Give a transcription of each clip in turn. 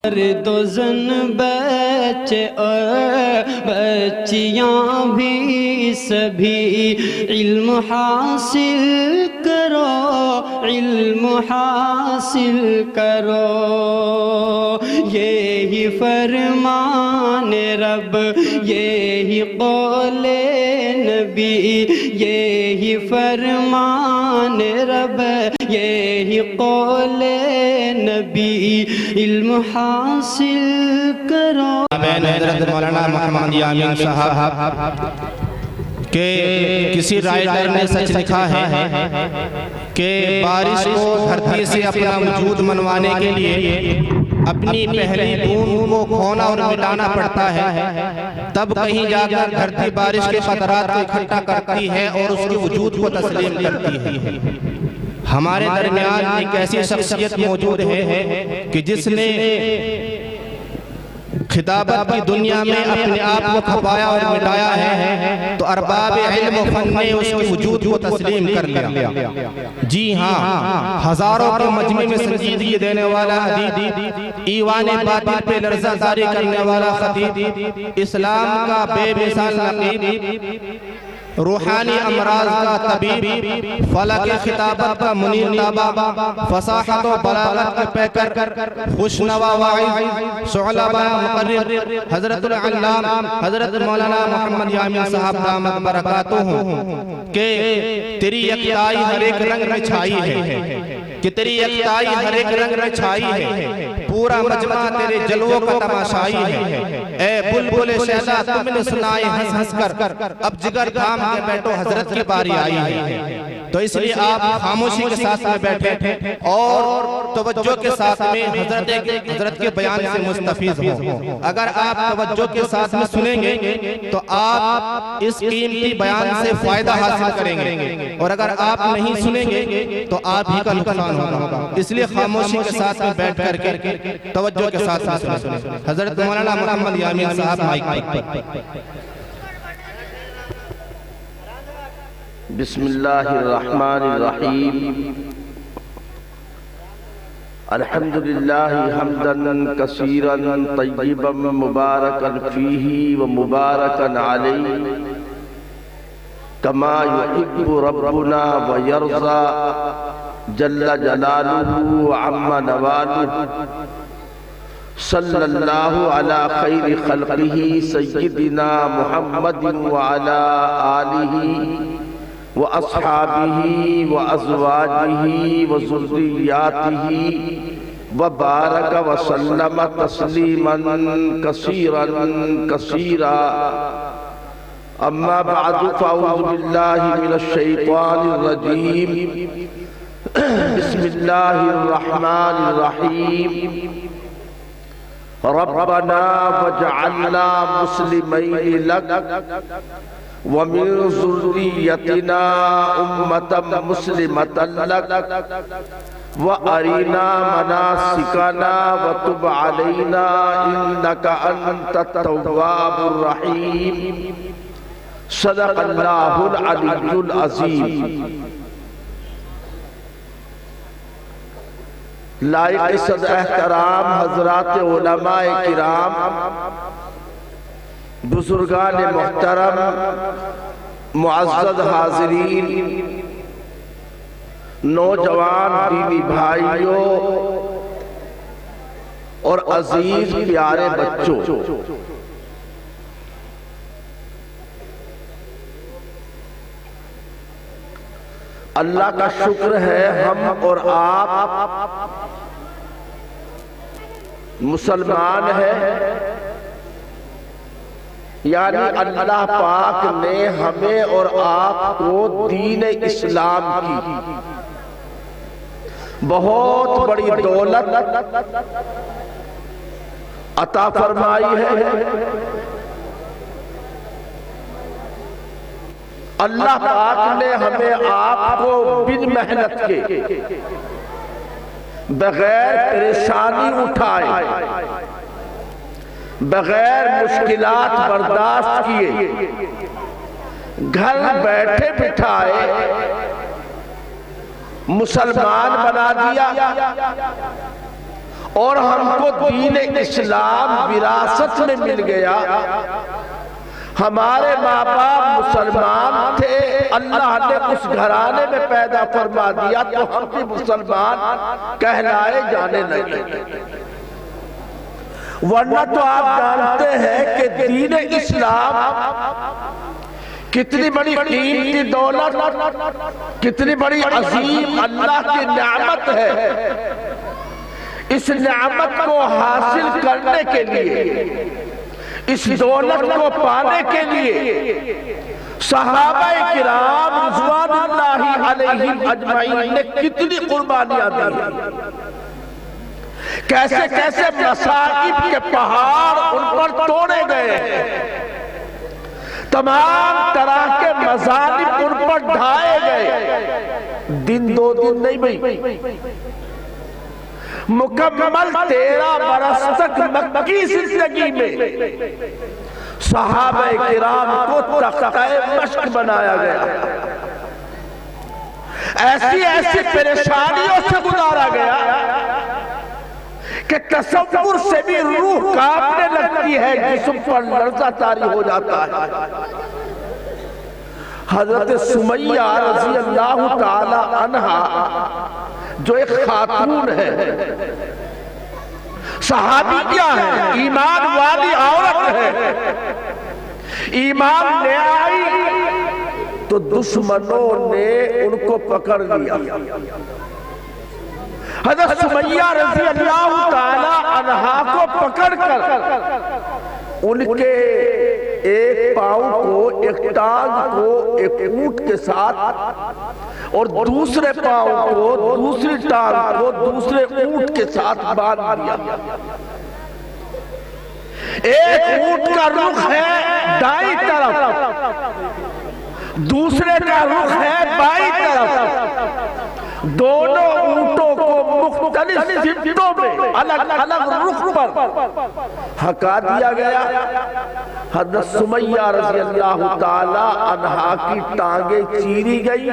مرد و زن بچے اور بچیاں بھی سبھی علم حاصل کرو، علم حاصل کرو، یہی فرمان رب، یہی قول نبی، یہی فرمان رب، یہی قول نبی، علم حاصل کرو۔ حضرت مولانا محمد یامین صاحب کہ کسی رائٹر نے سچ لکھا ہے کہ بارش کو دھرتی سے اپنا وجود منوانے کے لیے اپنی پہلی بوند کو کھونا اور مٹانا پڑتا ہے، تب کہیں جا کر دھرتی بارش کے قطرات کو اکٹھا کرتی ہے اور اس کے وجود کو تسلیم کرتی ہے۔ ہمارے درمیان ایک ایسی شخصیت موجود ہے کہ جس نے خطابت کی دنیا میں اپنے آپ کو کھپایا اور مٹایا ہے، تو ارباب علم و فن نے اس کے وجود کو تسلیم کر لیا۔ جی ہاں، ہزاروں کے مجمع میں سنجیدگی دینے والا ادیب، ایوان باطل پہ لرزہ داری کرنے والا خطیب، اسلام کا بے مثال نقیب، روحانی امراض کا طبیب، فلک خطابت کا منیر تابا، فصاحت و بلاغت کے پیکر، خوشنوا واعظ، شعلبہ مقرر، حضرت العلام حضرت مولانا محمد یامین صاحب دامت برکاتہ کہ تیری یکتائی ہر ایک رنگ میں چھائی ہے، کہ تیری یکتائی ہر ایک رنگ میں چھائی ہے، پورا مجمع تیرے جلووں کا تماشائی ہے۔ اے بلبل شیدا تم نے سنائے ہنس ہنس کر، اب جگر تھام کے بیٹھو حضرت کی باری آئی ہے۔ تو اس لیے آپ خاموشی کے ساتھ میں بیٹھے اور توجہ کے ساتھ میں حضرت کے بیان سے مستفیض ہوں۔ اگر آپ توجہ کے ساتھ میں سنیں گے تو آپ اس قیمتی بیان سے فائدہ حاصل کریں گے، اور اگر آپ نہیں سنیں گے تو آپ ہی کا نقصان ہوگا۔ اس لیے خاموشی کے ساتھ میں بیٹھ کر کے توجہ کے ساتھ میں سنیں۔ حضرت مولانا محمد یامین صاحب مائک پر۔ بسم اللہ الرحمن الرحیم، الحمدللہ حمدا کثیرا طیبا مبارکا فیہ ومبارکا علیہ کما یحب ربنا ویرضا جل جلالہ وعم نوالہ، صلی اللہ علی خیر خلقہ سیدنا محمد وعلی آلہ وَأَصْحَابِهِ وَأَزْوَاجِهِ وَذُرِّيَّاتِهِ وَبَارَكَ وَسَلَّمَ تَسْلِيمًا كَثِيرًا كَثِيرًا۔ اما بعد فاعوذ باللہ من الشیطان الرجیم، بسم اللہ الرحمن الرحیم، ربنا وجعلنا مسلمین لک ومن ذریتنا امة مسلمة لك وارنا مناسکنا وتب علینا انک انت التواب الرحیم، صدق اللہ العلی العظیم۔ لائق صدر احترام حضرات علماء کرام، بزرگان محترم، معزز حاضرین، نوجوان دینی بھائیوں اور عزیز پیارے بچوں، اللہ کا شکر ہے ہم اور آپ مسلمان ہیں، یعنی اللہ پاک نے ہمیں اور آپ کو دین اسلام کی بہت بڑی دولت عطا فرمائی ہے۔ اللہ پاک نے ہمیں آپ کو بن محنت کے، بغیر پریشانی اٹھائے، بغیر مشکلات برداشت کیے، گھر بیٹھے بٹھائے مسلمان بنا دیا اور ہم کو دین اسلام وراثت میں مل گیا. ہمارے ماں باپ مسلمان تھے, اللہ نے اس گھرانے میں پیدا فرما دیا تو ہم بھی مسلمان کہلائے جانے لگے. ورنہ تو آپ جانتے ہیں کہ دین اسلام کتنی بڑی قیمتی دولت, کتنی بڑی عظیم اللہ کی نعمت ہے. اس نعمت کو حاصل کرنے کے لیے, اس دولت کو پانے کے لیے صحابہ کرام رضوان اللہ علیہم اجمعین نے کتنی قربانیاں دی, کیسے کیسے مصائب کے پہاڑ ان پر توڑے گئے, تمام طرح کے مظالم ان پر ڈھائے گئے. دن دو دن نہیں بھئی, مکمل 13 برس تک مکی زندگی میں صحابہ کرام کو تختہ مشق بنایا گیا. ایسی ایسی پریشانیوں سے گزارا گیا کہ تصور سے بھی روح کانپنے لگتی ہے, جسم پر لرزہ طاری ہو جاتا ہے. حضرت سمیہ رضی اللہ تعالی عنہا جو ایک خاتون ہے, صحابیہ ہے, ایمان والی عورت ہے, ایمان لے آئی تو دشمنوں نے ان کو پکڑ لیا. حضرت سمیہ رضی اللہ تعالی عنہا کو پکڑ کر ان کے ایک پاؤں کو, ایک ٹانگ کو ایک اونٹ کے ساتھ اور دوسرے پاؤں کو, دوسری ٹانگ کو دوسرے اونٹ کے ساتھ باندھ دیا. ایک اونٹ کا رخ ہے دائیں طرف, دوسرے کا رخ ہے بائیں طرف. دونوں اونٹوں کو مختلف سمتوں میں الگ الگ رخ پر ہکا دیا گیا. حضرت سمیہ رضی اللہ تعالی عنہا کی ٹانگیں چیری گئی,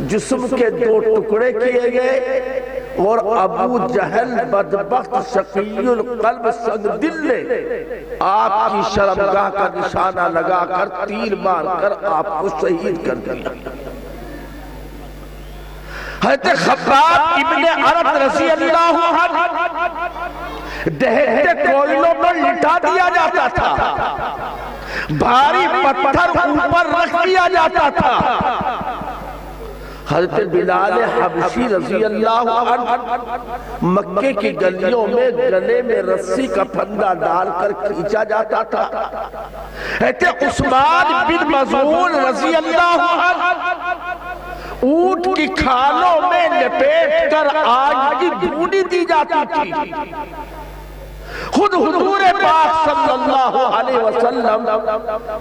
جسم کے 2 ٹکڑے کیے گئے, اور ابو جہل بدبخت شقی القلب سنگ دل نے آپ کی شرمگاہ کا نشانہ لگا کر تیر مار کر آپ کو شہید کر دیا. حضرت خباب ابن عرط رضی اللہ عنہ دہتے کوئلوں پر لٹا دیا جاتا تھا, بھاری پتھر اوپر رکھ دیا جاتا تھا. حضرت بلال حبشی رضی اللہ عنہ مکے کی گلیوں میں گلے میں رسی کا پھندا ڈال کر کھینچا جاتا تھا. حضرت عثمان بن مظعون رضی اللہ عنہ اونٹ کی کھالوں میں لپیٹ کر آگ کی دھونی دی جاتی تھی. خود حضور پاک صلی اللہ علیہ وسلم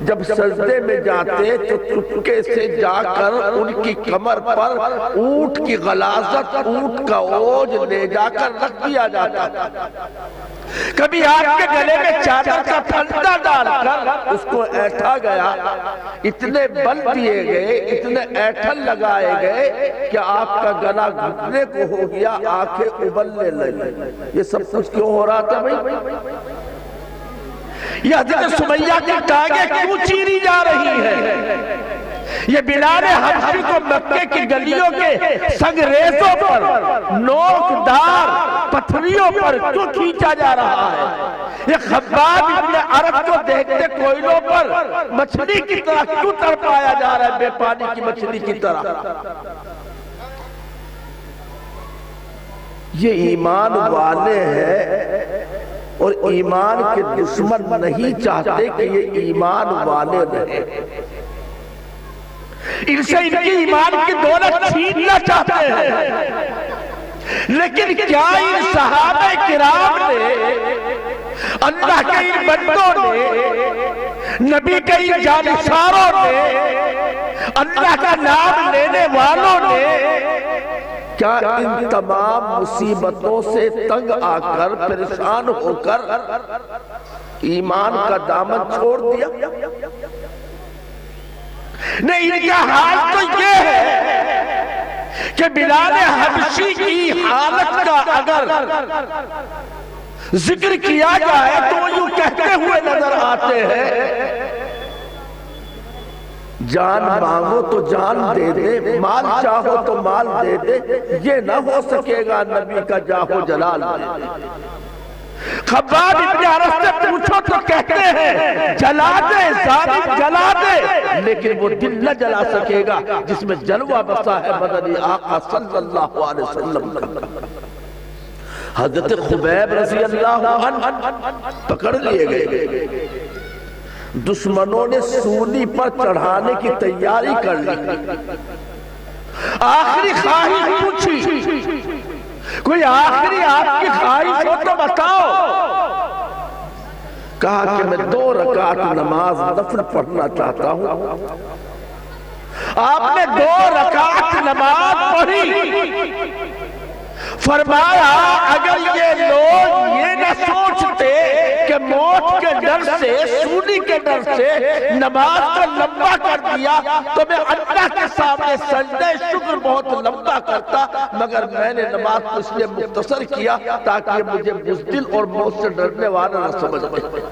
جب سجدے میں جاتے تو چپکے سے جا کر ان کی کمر پر اونٹ کی غلاظت, اونٹ کا اوج لے جا کر رکھ دیا جاتا. کبھی آپ کے گلے میں چادر کا پھندا ڈال کر اس کو ایٹھا گیا, اتنے بل دیے گئے, اتنے ایٹھل لگائے گئے کہ آپ کا گلا گھٹنے کو ہو گیا, آنکھیں ابلنے لگی. یہ سب کچھ کیوں ہو رہا تھا بھائی؟ یہ حضرت سمیہ کی ٹانگیں کیوں چیری جا رہی ہیں؟ یہ بلال حبشی کو مکے کی گلیوں کے سنگریزوں پر, نوکدار پتھریوں پر کیوں کھینچا جا رہا ہے؟ یہ خباب ابن عرط کو دیکھتے کوئلوں پر مچھلی کی طرح کیوں تڑپایا جا رہا ہے, بے پانی کی مچھلی کی طرح؟ یہ ایمان والے ہیں اور ایمان کے دشمن نہیں چاہتے کہ یہ ایمان والے رہے. ان سے ان کی ایمان کی دولت چھیننا چاہتے ہیں. لیکن کیا ان صحابہ کرام نے, اللہ کے ان بندوں نے, نبی کے ان جانشاروں نے, اللہ کا نام لینے والوں نے کیا ان تمام مصیبتوں سے تنگ آ کر, پریشان ہو کر ایمان کا دامن چھوڑ دیا؟ نہیں, ان کا حال تو یہ ہے کہ بلال حبشی کی حالت کا اگر ذکر کیا جائے تو یوں کہتے ہوئے نظر آتے ہیں جان مانگو تو جان دے دے، مال چاہو تو مال دے دے، یہ نہ ہو سکے گا نبی کا جاہو جلال دے دے۔ خباب ابن عرص سے پوچھو تو کہتے ہیں جلا دے ظالم جلا دے، لیکن وہ دل نہ جلا سکے گا جس میں جلوہ بسا ہے مدنی آقا صلی اللہ علیہ وسلم کا۔ حضرت خبیب رضی اللہ عنہ پکڑ لیے گئے، دشمنوں نے سولی پر چڑھانے کی تیاری کر لی، آخری خواہش پوچھی، کوئی آخری آپ کی خواہش ہو تو بتاؤ۔ کہا کہ میں 2 رکعت نماز نفل پڑھنا چاہتا ہوں۔ آپ نے 2 رکعت نماز پڑھی، فرمایا اگر یہ لوگ یہ نہ سوچتے کہ موت کے ڈر سے، سولی کے ڈر سے نماز کو لمبا کر دیا تو میں اللہ کے سامنے سجدہ شکر بہت لمبا کرتا، مگر میں نے نماز کو اس لیے مختصر کیا تاکہ مجھے بزدل اور موت سے ڈرنے والا نہ سمجھ لے۔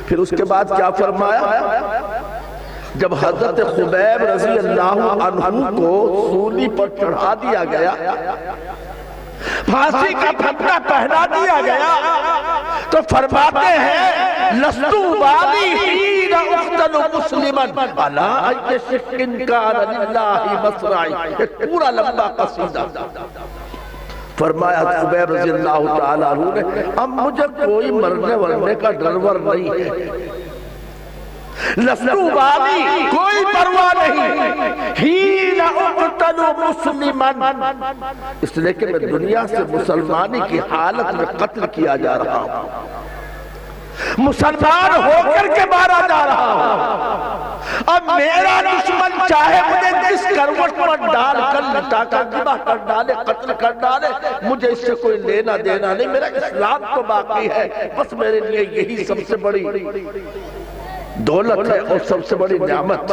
پھر اس کے بعد کیا فرمایا؟ جب حضرت خبیب رضی اللہ عنہ کو سولی پر چڑھا دیا گیا، پھانسی کا پھندا پہنا دیا گیا، تو فرماتے ہیں لستو والی حین اقتل مسلمن علی ای شکن کان للہ مصرعی، ایک پورا لمبا قصیدہ۔ فرمایا خبیب رضی اللہ تعالیٰ عنہ نے اب مجھے کوئی مرنے ورنے کا ڈرور نہیں ہے، لستو والی کوئی پرواہ نہیں، ہین اقتل مسلمن، اس لئے کہ میں دنیا سے مسلمانی کی حالت میں قتل کیا جا رہا ہوں، مسلمان ہو کر کے مارا جا رہا ہوں، اب میرا دشمن چاہے مجھے جس کروٹ پر ڈال کر لٹا کر ذبح کر ڈالے، قتل کر ڈالے، مجھے اس سے کوئی لینا دینا نہیں، میرا اسلام تو باقی ہے، بس میرے لیے یہی سب سے بڑی دولت ہے اور سب سے بڑی نعمت۔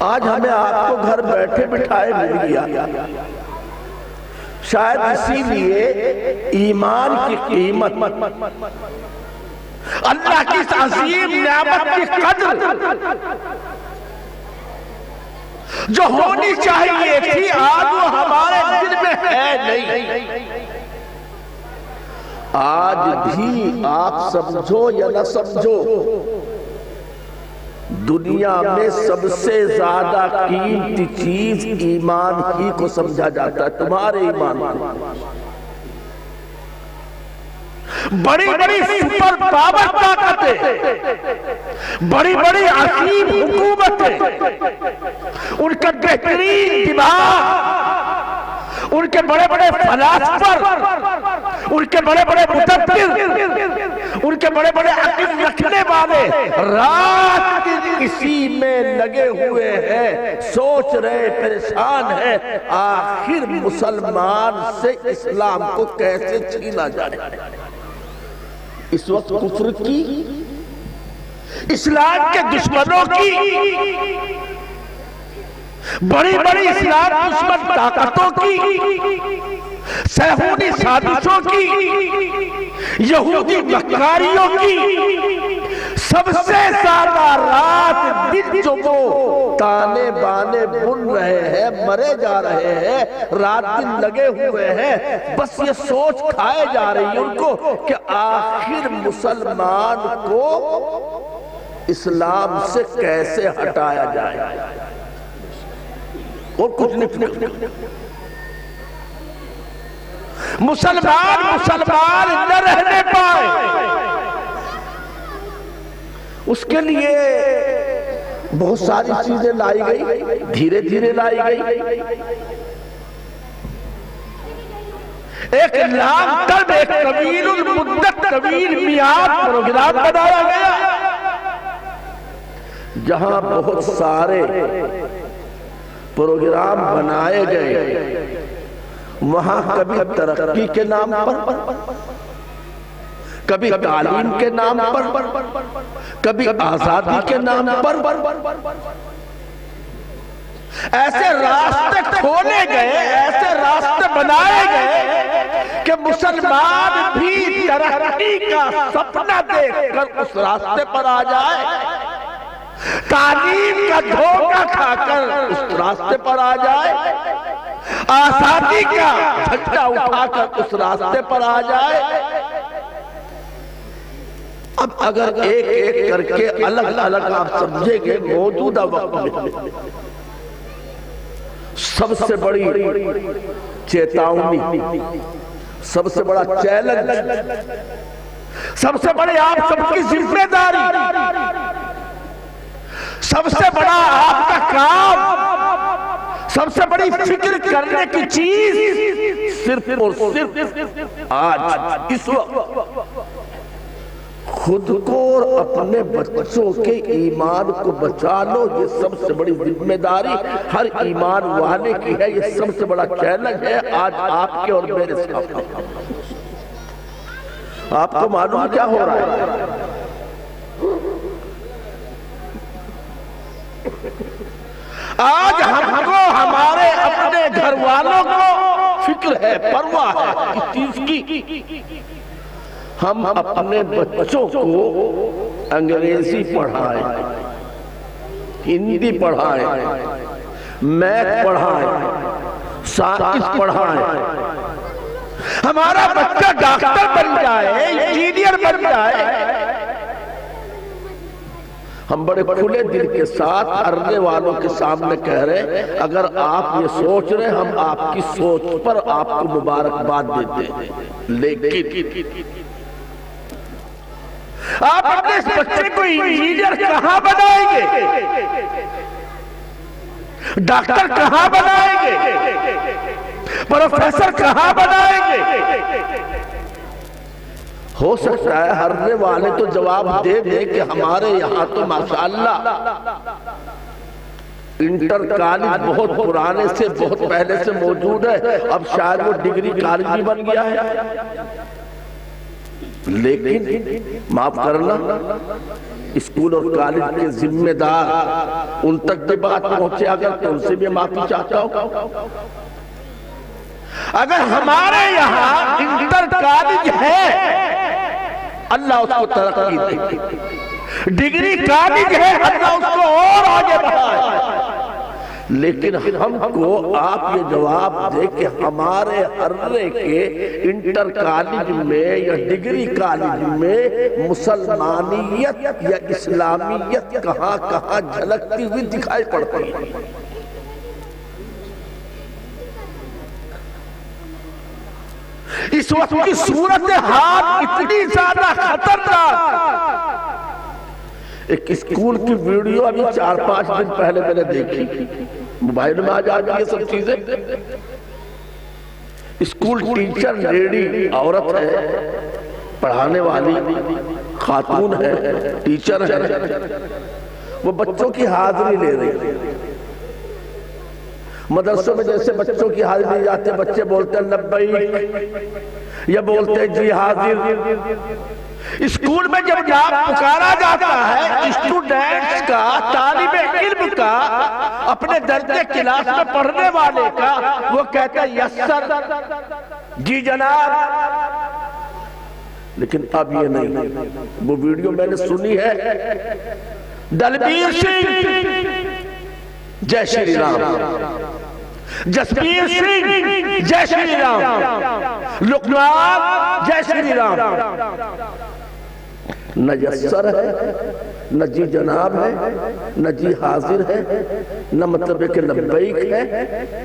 آج ہمیں آپ کو گھر بیٹھے بٹھائے مل گیا، شاید اسی لیے ایمان کی قیمت، اللہ کی عظیم نعمت کی قدر جو ہونی چاہیے تھی آج وہ ہمارے دل میں ہے نہیں۔ آج بھی آپ سمجھو یا نہ سمجھو، دنیا میں سب سے زیادہ قیمتی چیز ایمان ہی کو سمجھا جاتا ہے، تمہارے ایمان کو۔ بڑی بڑی سپر پاور طاقتیں، بڑی بڑی عظیم حکومتیں، ان کا بہترین دماغ، ان کے بڑے بڑے فلاسفر، ان کے بڑے بڑے مدبر، ان کے بڑے بڑے عقل رکھنے والے رات دن اسی میں لگے ہوئے ہیں، سوچ رہے پریشان ہیں آخر مسلمان سے اسلام کو کیسے چھینا جائے۔ اس وقت کفر کی، اسلام کے دشمنوں کی، بڑی بڑی اسلام دشمن طاقتوں کی، صہیونی سازشوں کی، یہودی مکاریوں کی، سب سے زیادہ رات دن جو وہ تانے بانے بن رہے ہیں، مرے جا رہے ہیں، رات دن لگے ہوئے ہیں، بس یہ سوچ کھائے جا رہی ہے ان کو کہ آخر مسلمان کو اسلام سے کیسے ہٹایا جائے، اور کچھ نہیں فکر۔ مسلمان نہ رہنے پائے، اس کے لیے بہت ساری چیزیں لائی گئی، دھیرے دھیرے لائی گئی۔ ایک لانگ ٹرم، ایک طویل المدت، طویل میعاد پروگرام بنایا گیا، جہاں بہت سارے پروگرام بنائے گئے، وہاں کبھی ترقی کے نام پر، کبھی تعلیم کے نام پر، کبھی آزادی کے نام پر، ایسے راستے کھولے گئے، ایسے راستے بنائے گئے کہ مسلمان بھی ترقی کا سپنا دیکھ کر اس راستے پر آ جائے، تعلیم کا دھوکہ کھا کر اس راستے پر آ جائے، آزادی کا جھنڈا اٹھا کر اس راستے پر آ جائے۔ اب اگر ایک ایک کر کے الگ الگ آپ سمجھیں گے موجودہ وقت میں سب سے بڑی چیتاونی، سب سے بڑا چیلنج، سب سے بڑی آپ سب کی ذمہ داری، سب سے بڑا آپ کا کام، سب سے بڑی فکر کرنے کی چیز صرف اور صرف آج اس وقت خود کو اور اپنے بچوں کے ایمان کو بچا لو۔ یہ سب سے بڑی ذمہ داری ہر ایمان والے کی ہے، یہ سب سے بڑا چیلنج ہے آج آپ کے اور میرے سامنے۔ آپ کو معلوم کیا ہو رہا ہے؟ آج ہم کو ہمارے اپنے گھر والوں کو فکر ہے، پرواہ ہے اس چیز کی، ہم اپنے بچوں کو انگریزی پڑھائیں، ہندی پڑھائیں، میتھ پڑھائیں، سائنس پڑھائیں، ہمارا بچہ ڈاکٹر بن جائے، انجینئر بن جائے۔ ہم بڑے کھلے دل کے ساتھ ارنے والوں کے سامنے کہہ رہے ہیں اگر آپ یہ سوچ رہے ہیں ہم آپ کی سوچ پر آپ کو مبارکباد دیتے ہیں، لیکن آپ اپنے اس بچے کو انجینئر کہاں بنائیں گے؟ ڈاکٹر کہاں بنائیں گے؟ پروفیسر کہاں بنائیں گے؟ ہو سکتا ہے ہرنے والے تو جواب دے دے کہ ہمارے یہاں تو ماشاءاللہ انٹر کالج بہت پرانے سے بہت پہلے سے موجود ہے، اب شاید وہ ڈگری کالج بھی بن گیا ہے۔ لیکن معاف کرنا اسکول اور کالج کے ذمہ دار ان تک بھی بات پہنچے اگر تو ان سے بھی معافی چاہتا ہوں۔ اگر ہمارے یہاں انٹر کالج ہے اللہ اس کو ترقی دے، ڈگری کالج ہے اللہ اس کو اور آگے بڑھائے، لیکن ہم کو آپ یہ جواب دے کہ ہمارے ارنے کے انٹر کالج میں یا ڈگری کالج میں مسلمانیت یا اسلامیت کہاں کہاں جھلکتی ہوئی دکھائی پڑتی ہے۔ اس وقت کی صورتحال اتنی زیادہ خطرناک۔ ایک اسکول کی ویڈیو ابھی 4-5 دن پہلے میں نے دیکھی، موبائل میں آ جاتی یہ سب چیزیں۔ اسکول ٹیچر لیڈی عورت ہے، پڑھانے والی خاتون ہے، ٹیچر ہے، وہ بچوں کی حاضری لے رہی ہے۔ مدرسوں میں جیسے بچوں کی حاضری جاتے ہیں، بچے بولتے ہیں لبیک یا بولتے ہیں جی حاضر۔ اسکول میں جب نام پکارا جاتا ہے اسٹوڈنٹس کا، طالب علم کا، اپنے درجے کلاس میں پڑھنے والے کا، وہ کہتا ہے یس سر، جی جناب۔ لیکن اب یہ نہیں، وہ ویڈیو میں نے سنی ہے، دلبیر سنگھ جے شری رام، جسبیر سنگھ جے شری رام، لقمان جے شری رام۔ نہ یسر ہے، نہ جی جناب ہے، نہ جی حاضر ہے، نہ مطلب ہے کہ لبیک ہے۔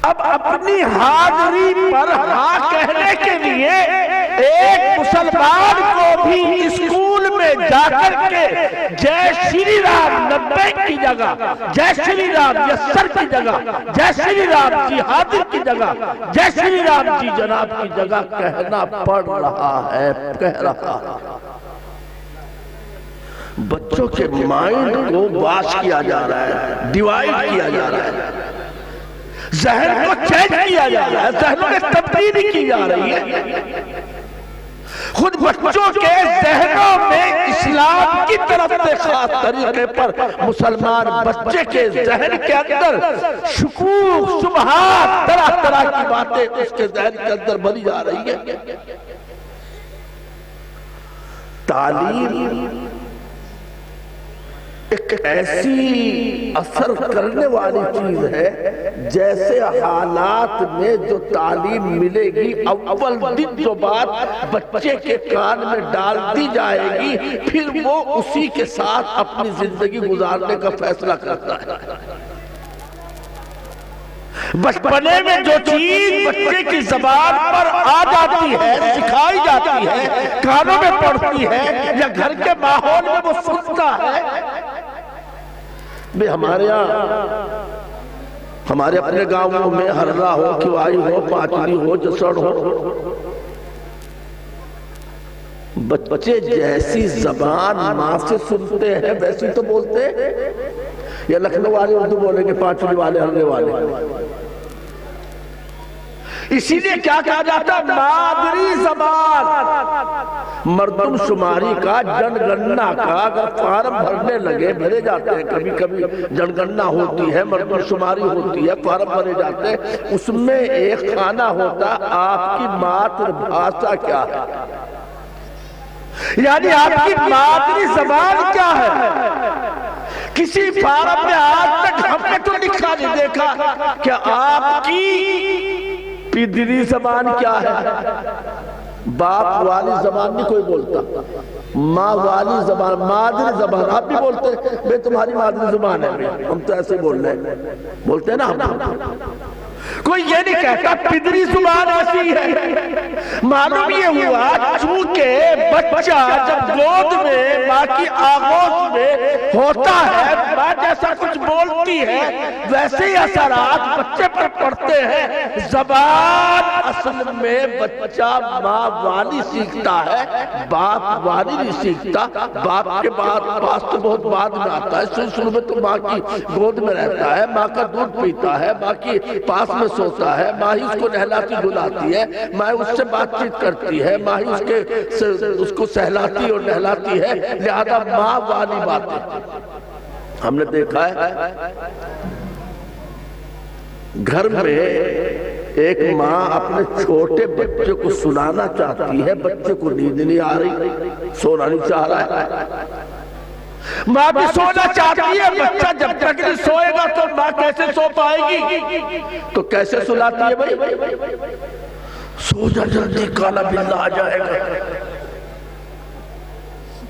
اب اپنی حاضری پر ہاں کہنے کے لیے ایک مسلمان کو بھی اسکول میں جا کر کے جے شری رام لبیک کی جگہ، جے شری رام یسر کی جگہ، جے شری رام جی حاضر کی جگہ، جے شری رام جی جناب کی جگہ کہنا پڑ رہا ہے، کہہ رہا ہے۔ بچوں کے مائنڈ کو واش کیا جا رہا ہے، ڈیوائیڈ کیا جا رہا ہے، ذہن کو چینج کیا جا رہا ہے، ذہنوں میں تبدیلی کی جا رہی ہے۔ خود بچوں کے ذہنوں میں اسلام کی طرف سے خاص طریقے پر مسلمان بچے کے ذہن کے اندر شکوک شبہات طرح طرح کی باتیں اس کے ذہن کے اندر بنی جا رہی ہے۔ تعلیم ایک ایسی اثر کرنے والی چیز ہے، جیسے حالات میں جو تعلیم ملے گی، اول دن جو بات بچے کے کان میں ڈال دی جائے گی، پھر وہ اسی کے ساتھ اپنی زندگی گزارنے کا فیصلہ کرتا ہے۔ بچپنے میں جو چیز بچے کی زبان پر آ جاتی ہے، سکھائی جاتی ہے، کانوں میں پڑتی ہے یا گھر کے ماحول میں وہ سنتا ہے، ہمارے اپنے گاؤں میں ہررا ہو، کیوائی ہو، پاچلی ہو، جسڑ ہو، بچے جیسی زبان ماں سے سنتے ہیں ویسی تو بولتے ہیں، یا لکھنؤ والے اردو بولیں گے، پاچلی والے ہررے والے۔ اسی لیے کیا کہا جاتا ہے؟ مادری زبان مردم شماری کا، جن گننا کا اگر فارم بھرنے لگے، بھرے جاتے ہیں، کبھی کبھی جن گننا ہوتی ہے، مردم شماری ہوتی ہے، فارم بھرے جاتے ہیں، اس میں ایک خانہ ہوتا آپ کی ماتر بھاشا کیا ہے، یعنی آپ کی مادری زبان کیا ہے۔ کسی فارم میں آج تک ہم نے تو لکھا نہیں دیکھا کہ آپ کی پدری زبان کیا ہے۔ باپ والی زبان نہیں کوئی بولتا، ماں والی زبان، مادری زبان آپ بھی بولتے ہیں، میں تمہاری مادری زبان ہے، ہم تو ایسے بول رہے ہیں، بولتے ہیں نا ہم۔ کوئی یہ نہیں کہتا پدری زبان ایسی ہے۔ معلوم یہ ہوا چونکہ بچہ جب گود میں ماں کی آغوش میں ہوتا ہے، ماں جیسا کچھ بولتی ہے ویسے ہی اثرات بچے پر پڑتے ہیں۔ زبان اصل میں بچہ ماں والی سیکھتا ہے، باپ والی نہیں سیکھتا۔ باپ کے پاس تو بہت بعد میں آتا ہے، شروع میں تو ماں کی گود میں رہتا ہے، ماں کا دودھ پیتا ہے، ماں کی پاس میں سوتا ہے، ماں ہی اس کو نہلاتی دھلاتی ہے، ماں اس سے بات چیت کرتی ہے، ماں ہی اس کو سہلاتی اور نہلاتی ہے، لہذا ماں والی باتیں ہم نے دیکھا ہے۔ گھر میں ایک ماں اپنے چھوٹے بچے کو سنانا چاہتی ہے، بچے کو نیند نہیں آ رہی، سونا نہیں چاہ رہا ہے، ماں بھی سونا چاہتی ہے، بچہ جب تک نہیں سوئے گا تو ماں کیسے سو پائے گی، تو کیسے سلاتی ہے بھائی؟ سو جا جلدی، کالا بلہ آ جائے گا،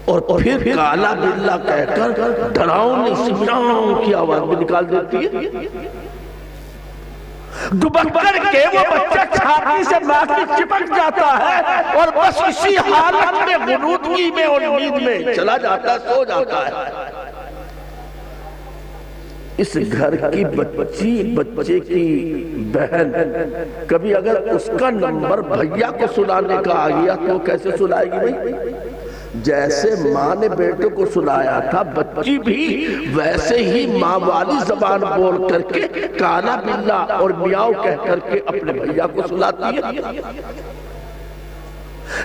اور پھر کالا بلہ کہہ کر ڈراؤنی سی میاؤں کی آواز بھی نکال دیتی ہے۔ دبک کر کے وہ بچہ چھاتی سے ماں کی چپک جاتا ہے اور بس اسی حالت میں غنودگی میں اور نیند میں چلا جاتا ہے، سو جاتا ہے۔ اس گھر کی بچے کی بہن کبھی اگر اس کا نمبر بھیا کو سنانے کا آ گیا تو کیسے سنائے گی بھائی؟ جیسے ماں نے بیٹے کو سنایا تھا، بچی بھی ویسے ہی ماں والی زبان بول کر کے کالا بلہ اور میاؤ کہہ کر کے اپنے بھیا کو سلاتی ہے۔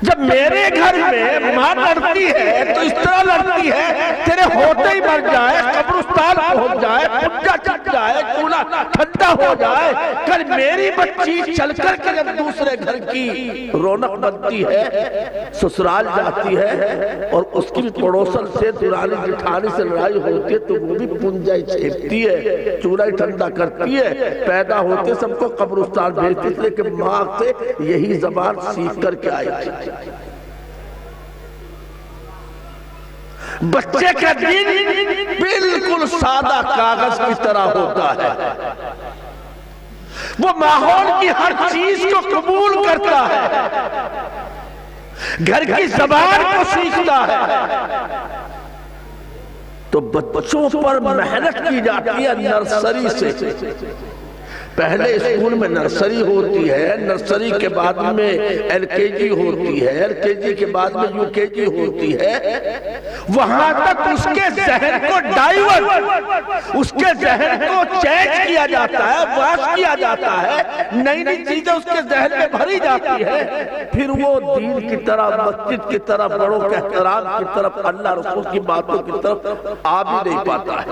جب میرے گھر میں ماں لڑتی ہے تو اس طرح لڑتی ہے تیرے ہوتے ہی مر جائے، قبرستان پہنچ جائے، پنجا چک جائے، چولہا ٹھنڈا ہو جائے۔ کل میری بچی چل کر کے جب دوسرے گھر کی رونق بنتی ہے، سسرال جاتی ہے اور اس کی پڑوسن سے درانی جٹھانی سے لڑائی ہوتی ہے تو وہ بھی پنجا ہی چھیپتی ہے، چولہا ہی ٹھنڈا کرتی ہے، پیدا ہوتے سب کو قبرستان بھیجتی ہے، لیکن ماں سے یہی زبان سیکھ کر کے آئی تھی۔ بچے کا دل بالکل سادہ کاغذ کی طرح ہوتا ہے، وہ ماحول کی ہر چیز کو قبول کرتا ہے، گھر کی زبان کو سیکھتا ہے۔ تو بچوں پر محنت کی جاتی ہے نرسری سے، پہلے اسکول میں نرسری ہوتی ہے، نرسری کے بعد میں ایل کے جی ہوتی ہے، ایل کے جی کے بعد میں یو کے جی ہوتی ہے، وہاں تک اس کے ذہن کو ڈائیورٹ، اس کے ذہن کو چینج کیا جاتا ہے، واش کیا جاتا ہے، نئی نئی چیزیں اس کے ذہن میں بھری جاتی ہے، پھر وہ دین کی طرف، مسجد کی طرف، بڑوں کے احترام کی طرف، اللہ رسول کی باتوں کی طرف آ بھی نہیں پاتا ہے۔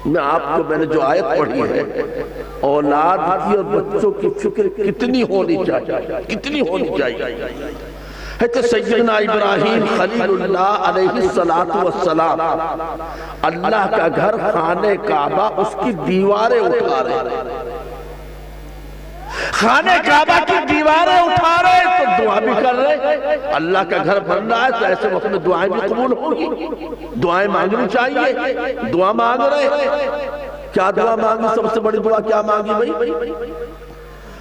میں آپ کو میں نے جو آیت پڑھی ہے، اولاد کی اور بچوں کی فکر کتنی ہونی چاہیے، کتنی ہونی چاہیے۔ ہے سیدنا ابراہیم خلیل اللہ علیہ السلام، اللہ کا گھر خانہ کعبہ، اس کی دیواریں اٹھا رہے، خانہ کعبہ کی دیواریں اٹھا رہے تو دعا بھی کر رہے۔ اللہ کا گھر بن رہا ہے تو ایسے وقت میں دعائیں بھی قبول ہوگی، دعائیں مانگنی چاہیے، دعا مانگ رہے۔ کیا دعا مانگی؟ سب سے بڑی دعا کیا مانگی بھائی؟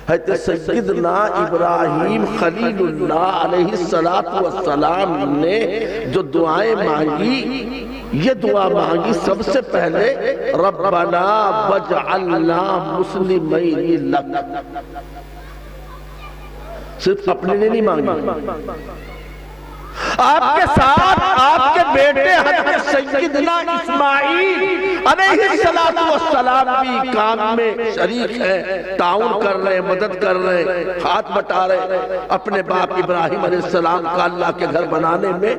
حضرت سیدنا ابراہیم خلیل اللہ علیہ السلام نے جو دعائیں مانگی، یہ دعا مانگی سب سے پہلے، ربنا وجعلنا مسلمین لک، صرف اپنے لیے نہیں مانگی، آپ کے ساتھ آپ کے بیٹے حضرت سیدنا اسماعیل علیہ السلام بھی کام میں شریک ہیں، تعاون کر رہے ہیں، مدد کر رہے ہیں، ہاتھ بٹا رہے ہیں اپنے باپ ابراہیم علیہ السلام کا اللہ کے گھر بنانے میں۔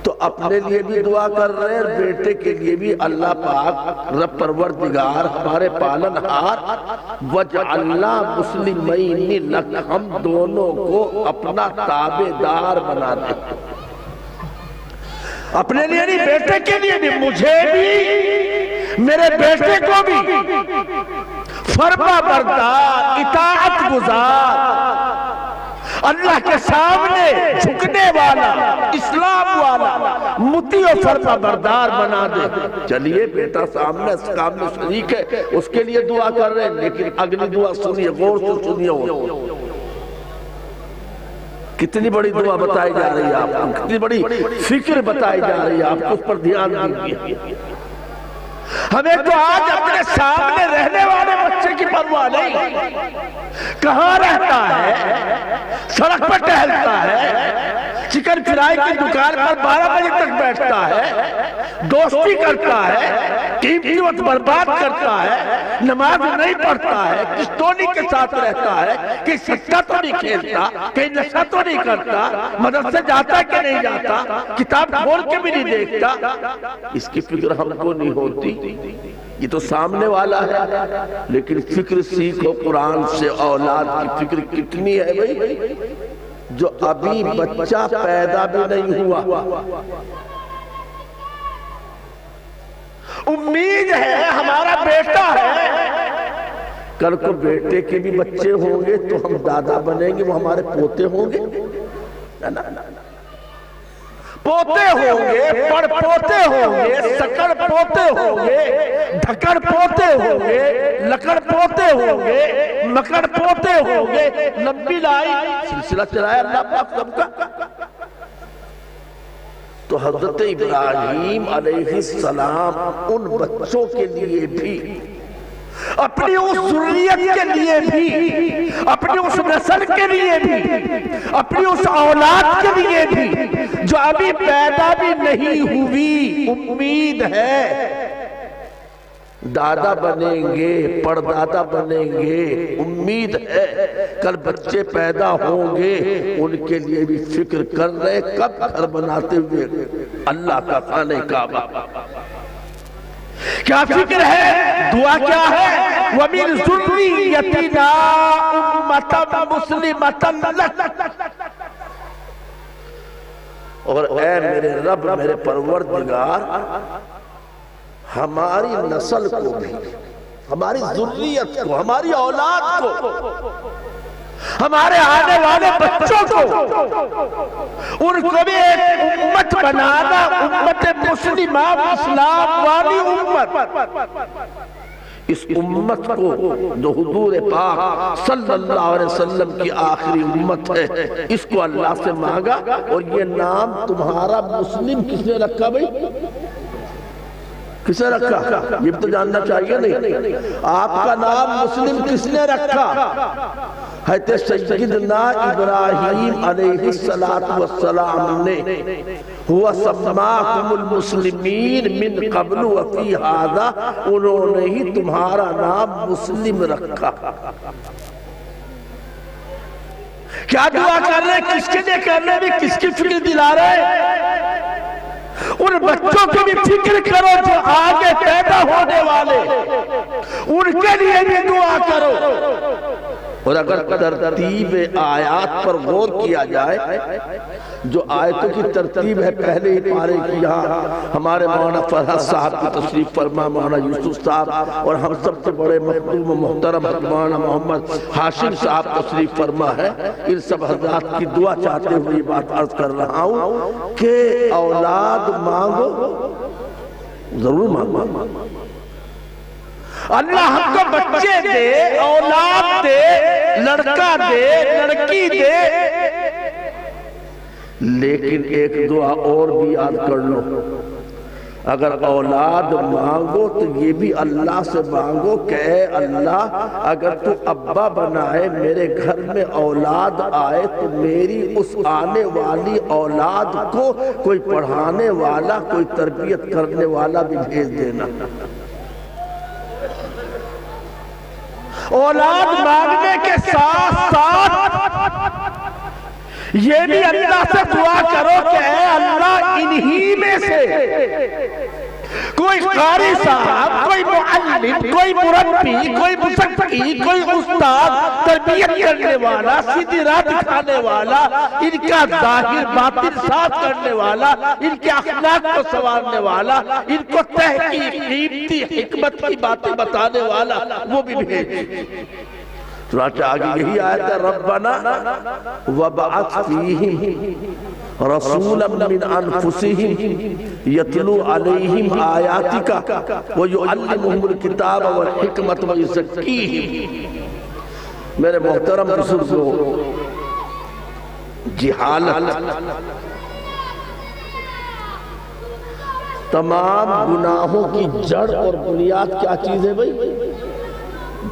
تو اپنے لیے بھی دعا کر رہے ہیں اور بیٹے کے لیے بھی، اللہ پاک رب پروردگار ہمارے پالن ہار، وجعلنا مسلمین لک، ہم دونوں کو اپنا تابع دار بنا دے، اپنے لیے نہیں بیٹے کے لیے بھی، مجھے بھی میرے بیٹے کو بھی فرما بردار، اطاعت گزار، اللہ کے سامنے جھکنے والا، اسلام والا، مطیع و فرما بردار بنا دے۔ چلیے بیٹا سامنے اس کام میں شریک ہے، اس کے لیے دعا کر رہے ہیں، لیکن اگلی دعا سنیے، غور سے سنیے، کتنی بڑی دعا بتائی جا رہی ہے آپ کو، کتنی بڑی فکر بتائی جا رہی ہے آپ کو، اس پر دھیان دیجیے۔ ہمیں تو آج اپنے سامنے رہنے والے بچے کی پرواہ نہیں، کہاں رہتا ہے، سڑک پر ٹہلتا ہے، چکن فرائی کی دکان پر 12 بجے تک بیٹھتا ہے، دوستی کرتا ہے، قیمتی وقت برباد کرتا ہے، نماز نہیں پڑھتا ہے، کشتونی کے ساتھ رہتا ہے، کہیں سٹا تو نہیں کھیلتا، کہیں نشہ تو نہیں کرتا، مدرسے جاتا کہ نہیں جاتا، کتاب کھول کے بھی نہیں دیکھتا، اس کی فکر ہم کو نہیں ہوتی۔ یہ تو سامنے والا ہے، لیکن فکر سیکھو قرآن سے، اولاد کی فکر کتنی ہے بھائی، جو ابھی بچہ پیدا بھی نہیں ہوا، امید ہے ہمارا بیٹا ہے، کل کو بیٹے کے بھی بچے ہوں گے تو ہم دادا بنیں گے، وہ ہمارے پوتے ہوں گے، پوتے ہوں گے، پڑ پوتے ہوں گے، سکڑ پوتے ہوں گے، ڈھکڑ پوتے ہوں گے، لکڑ پوتے ہوں گے، مکڑ پوتے ہوں گے، لمبی لائی سلسلہ چلایا اللہ پاک سب کا۔ تو حضرت ابراہیم علیہ السلام ان بچوں کے لیے بھی، اپنی اس ذریت کے لیے بھی، اپنی اس نسل کے لیے بھی، اپنی اس اولاد کے لیے بھی جو ابھی پیدا بھی نہیں ہوئی، امید ہے دادا بنیں گے، پردادا بنیں گے، امید ہے کل بچے پیدا ہوں گے، ان کے لیے بھی فکر کر رہے، کب گھر بناتے ہوئے اللہ کا خانہ کعبہ۔ کیا فکر ہے؟ دعا کیا ہے؟ وَمِن ذُرِّيَّتِنَا أُمَّةً مُسْلِمَةً لَكَ، اور اے میرے رب، میرے پروردگار، ہماری نسل کو بھی، ہماری ذریت کو، ہماری اولاد کو، ہمارے آنے والے بچوں کو، ان کو بھی ایک امت بنانا، امت مسلمہ، اسلام والی امت، اس امت کو جو حضور پاک صلی اللہ علیہ وسلم کی آخری امت ہے، اس کو اللہ سے مانگا، اور یہ نام تمہارا مسلم کس نے رکھا بھئی؟ کسے رکھا؟ یہ تو جاننا چاہیے نہیں۔ آپ کا نام مسلم کس نے رکھا؟ حضرت سیدنا ابراہیم علیہ السلام نے ہوا سماکم المسلمین من قبل وفی ھذا، انہوں نے ہی تمہارا نام مسلم رکھا۔ کیا دعا کر رہے ہیں؟ کس کے لیے کر رہے ہیں؟ بھی کس کی فکر دلا رہے ہیں؟ ان بچوں کی بھی فکر کرو جو آگے پیدا ہونے والے، ان کے لیے بھی دعا کرو۔ اور اگر ترتیب آیات پر غور کیا جائے، جو آیتوں کی ترتیب ہے پہلے ہی پارے کی، یہاں ہمارے مولانا فرحت صاحب کی تشریف فرما، مولانا یوسف صاحب، اور ہم سب سے بڑے مخدوم و محترم مولانا محمد ہاشم صاحب تشریف فرما ہے۔ ان سب حضرات کی دعا چاہتے ہوئے یہ بات عرض کر رہا ہوں کہ اولاد مانگو، ضرور مانگو۔ اللہ ہم کو بچے دے، اولاد دے، لڑکا دے، لڑکی دے، لیکن ایک دعا اور بھی یاد کر لو، اگر اولاد مانگو تو یہ بھی اللہ سے مانگو کہ اے اللہ اگر تو ابا بنائے میرے گھر میں اولاد آئے تو میری اس آنے والی اولاد کو کوئی پڑھانے والا، کوئی تربیت کرنے والا بھی بھیج دینا۔ اولاد مانگنے کے ساتھ ساتھ یہ بھی اللہ سے دعا کرو کہ اے اللہ انہی میں سے کوئی قاری صاحب، کوئی معلم، کوئی مربی، کوئی مسکی، کوئی استاد، تربیت کرنے والا، سیدھی راہ دکھانے والا، ان کا ظاہر باطن صاف کرنے والا، ان کے اخلاق کو سنوارنے والا، ان کو تحقیق، قیمتی حکمت کی باتیں بتانے والا، وہ بھی بھیج۔ چنانچہ آگے یہی آیت ہے، ربنا وبعث فیہم رسولا من انفسہم یتلو علیہم آیاتک ویعلمہم الکتاب والحکمت ویزکیہم۔ میرے محترم بزرگوں، جہالت تمام گناہوں کی جڑ اور بنیاد کیا چیز ہے بھائی؟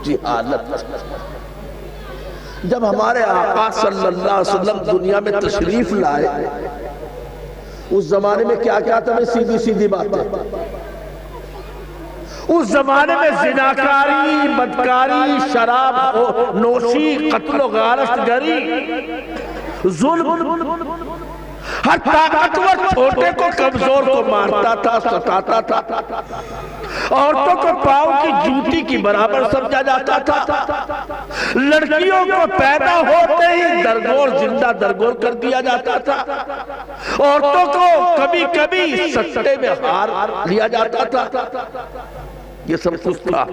جہالت۔ جب ہمارے آقا صلی اللہ علیہ وسلم دنیا میں تشریف لائے، اس زمانے میں کیا کیا تھا؟ سیدھی سیدھی باتیں۔ اس زمانے میں زناکاری، بدکاری، شراب نوشی، قتل و غارت گری، ظلم، ہر طاقتور چھوٹے کو کمزور کو مارتا تھا، ستاتا تھا، عورتوں کو پاؤں کی جوتی کی برابر سمجھا جاتا تھا، لڑکیوں کو پیدا ہوتے ہی درگور زندہ درگور کر دیا جاتا تھا، عورتوں کو کبھی کبھی سستے میں ہار لیا جاتا تھا، یہ سب کچھ تھا۔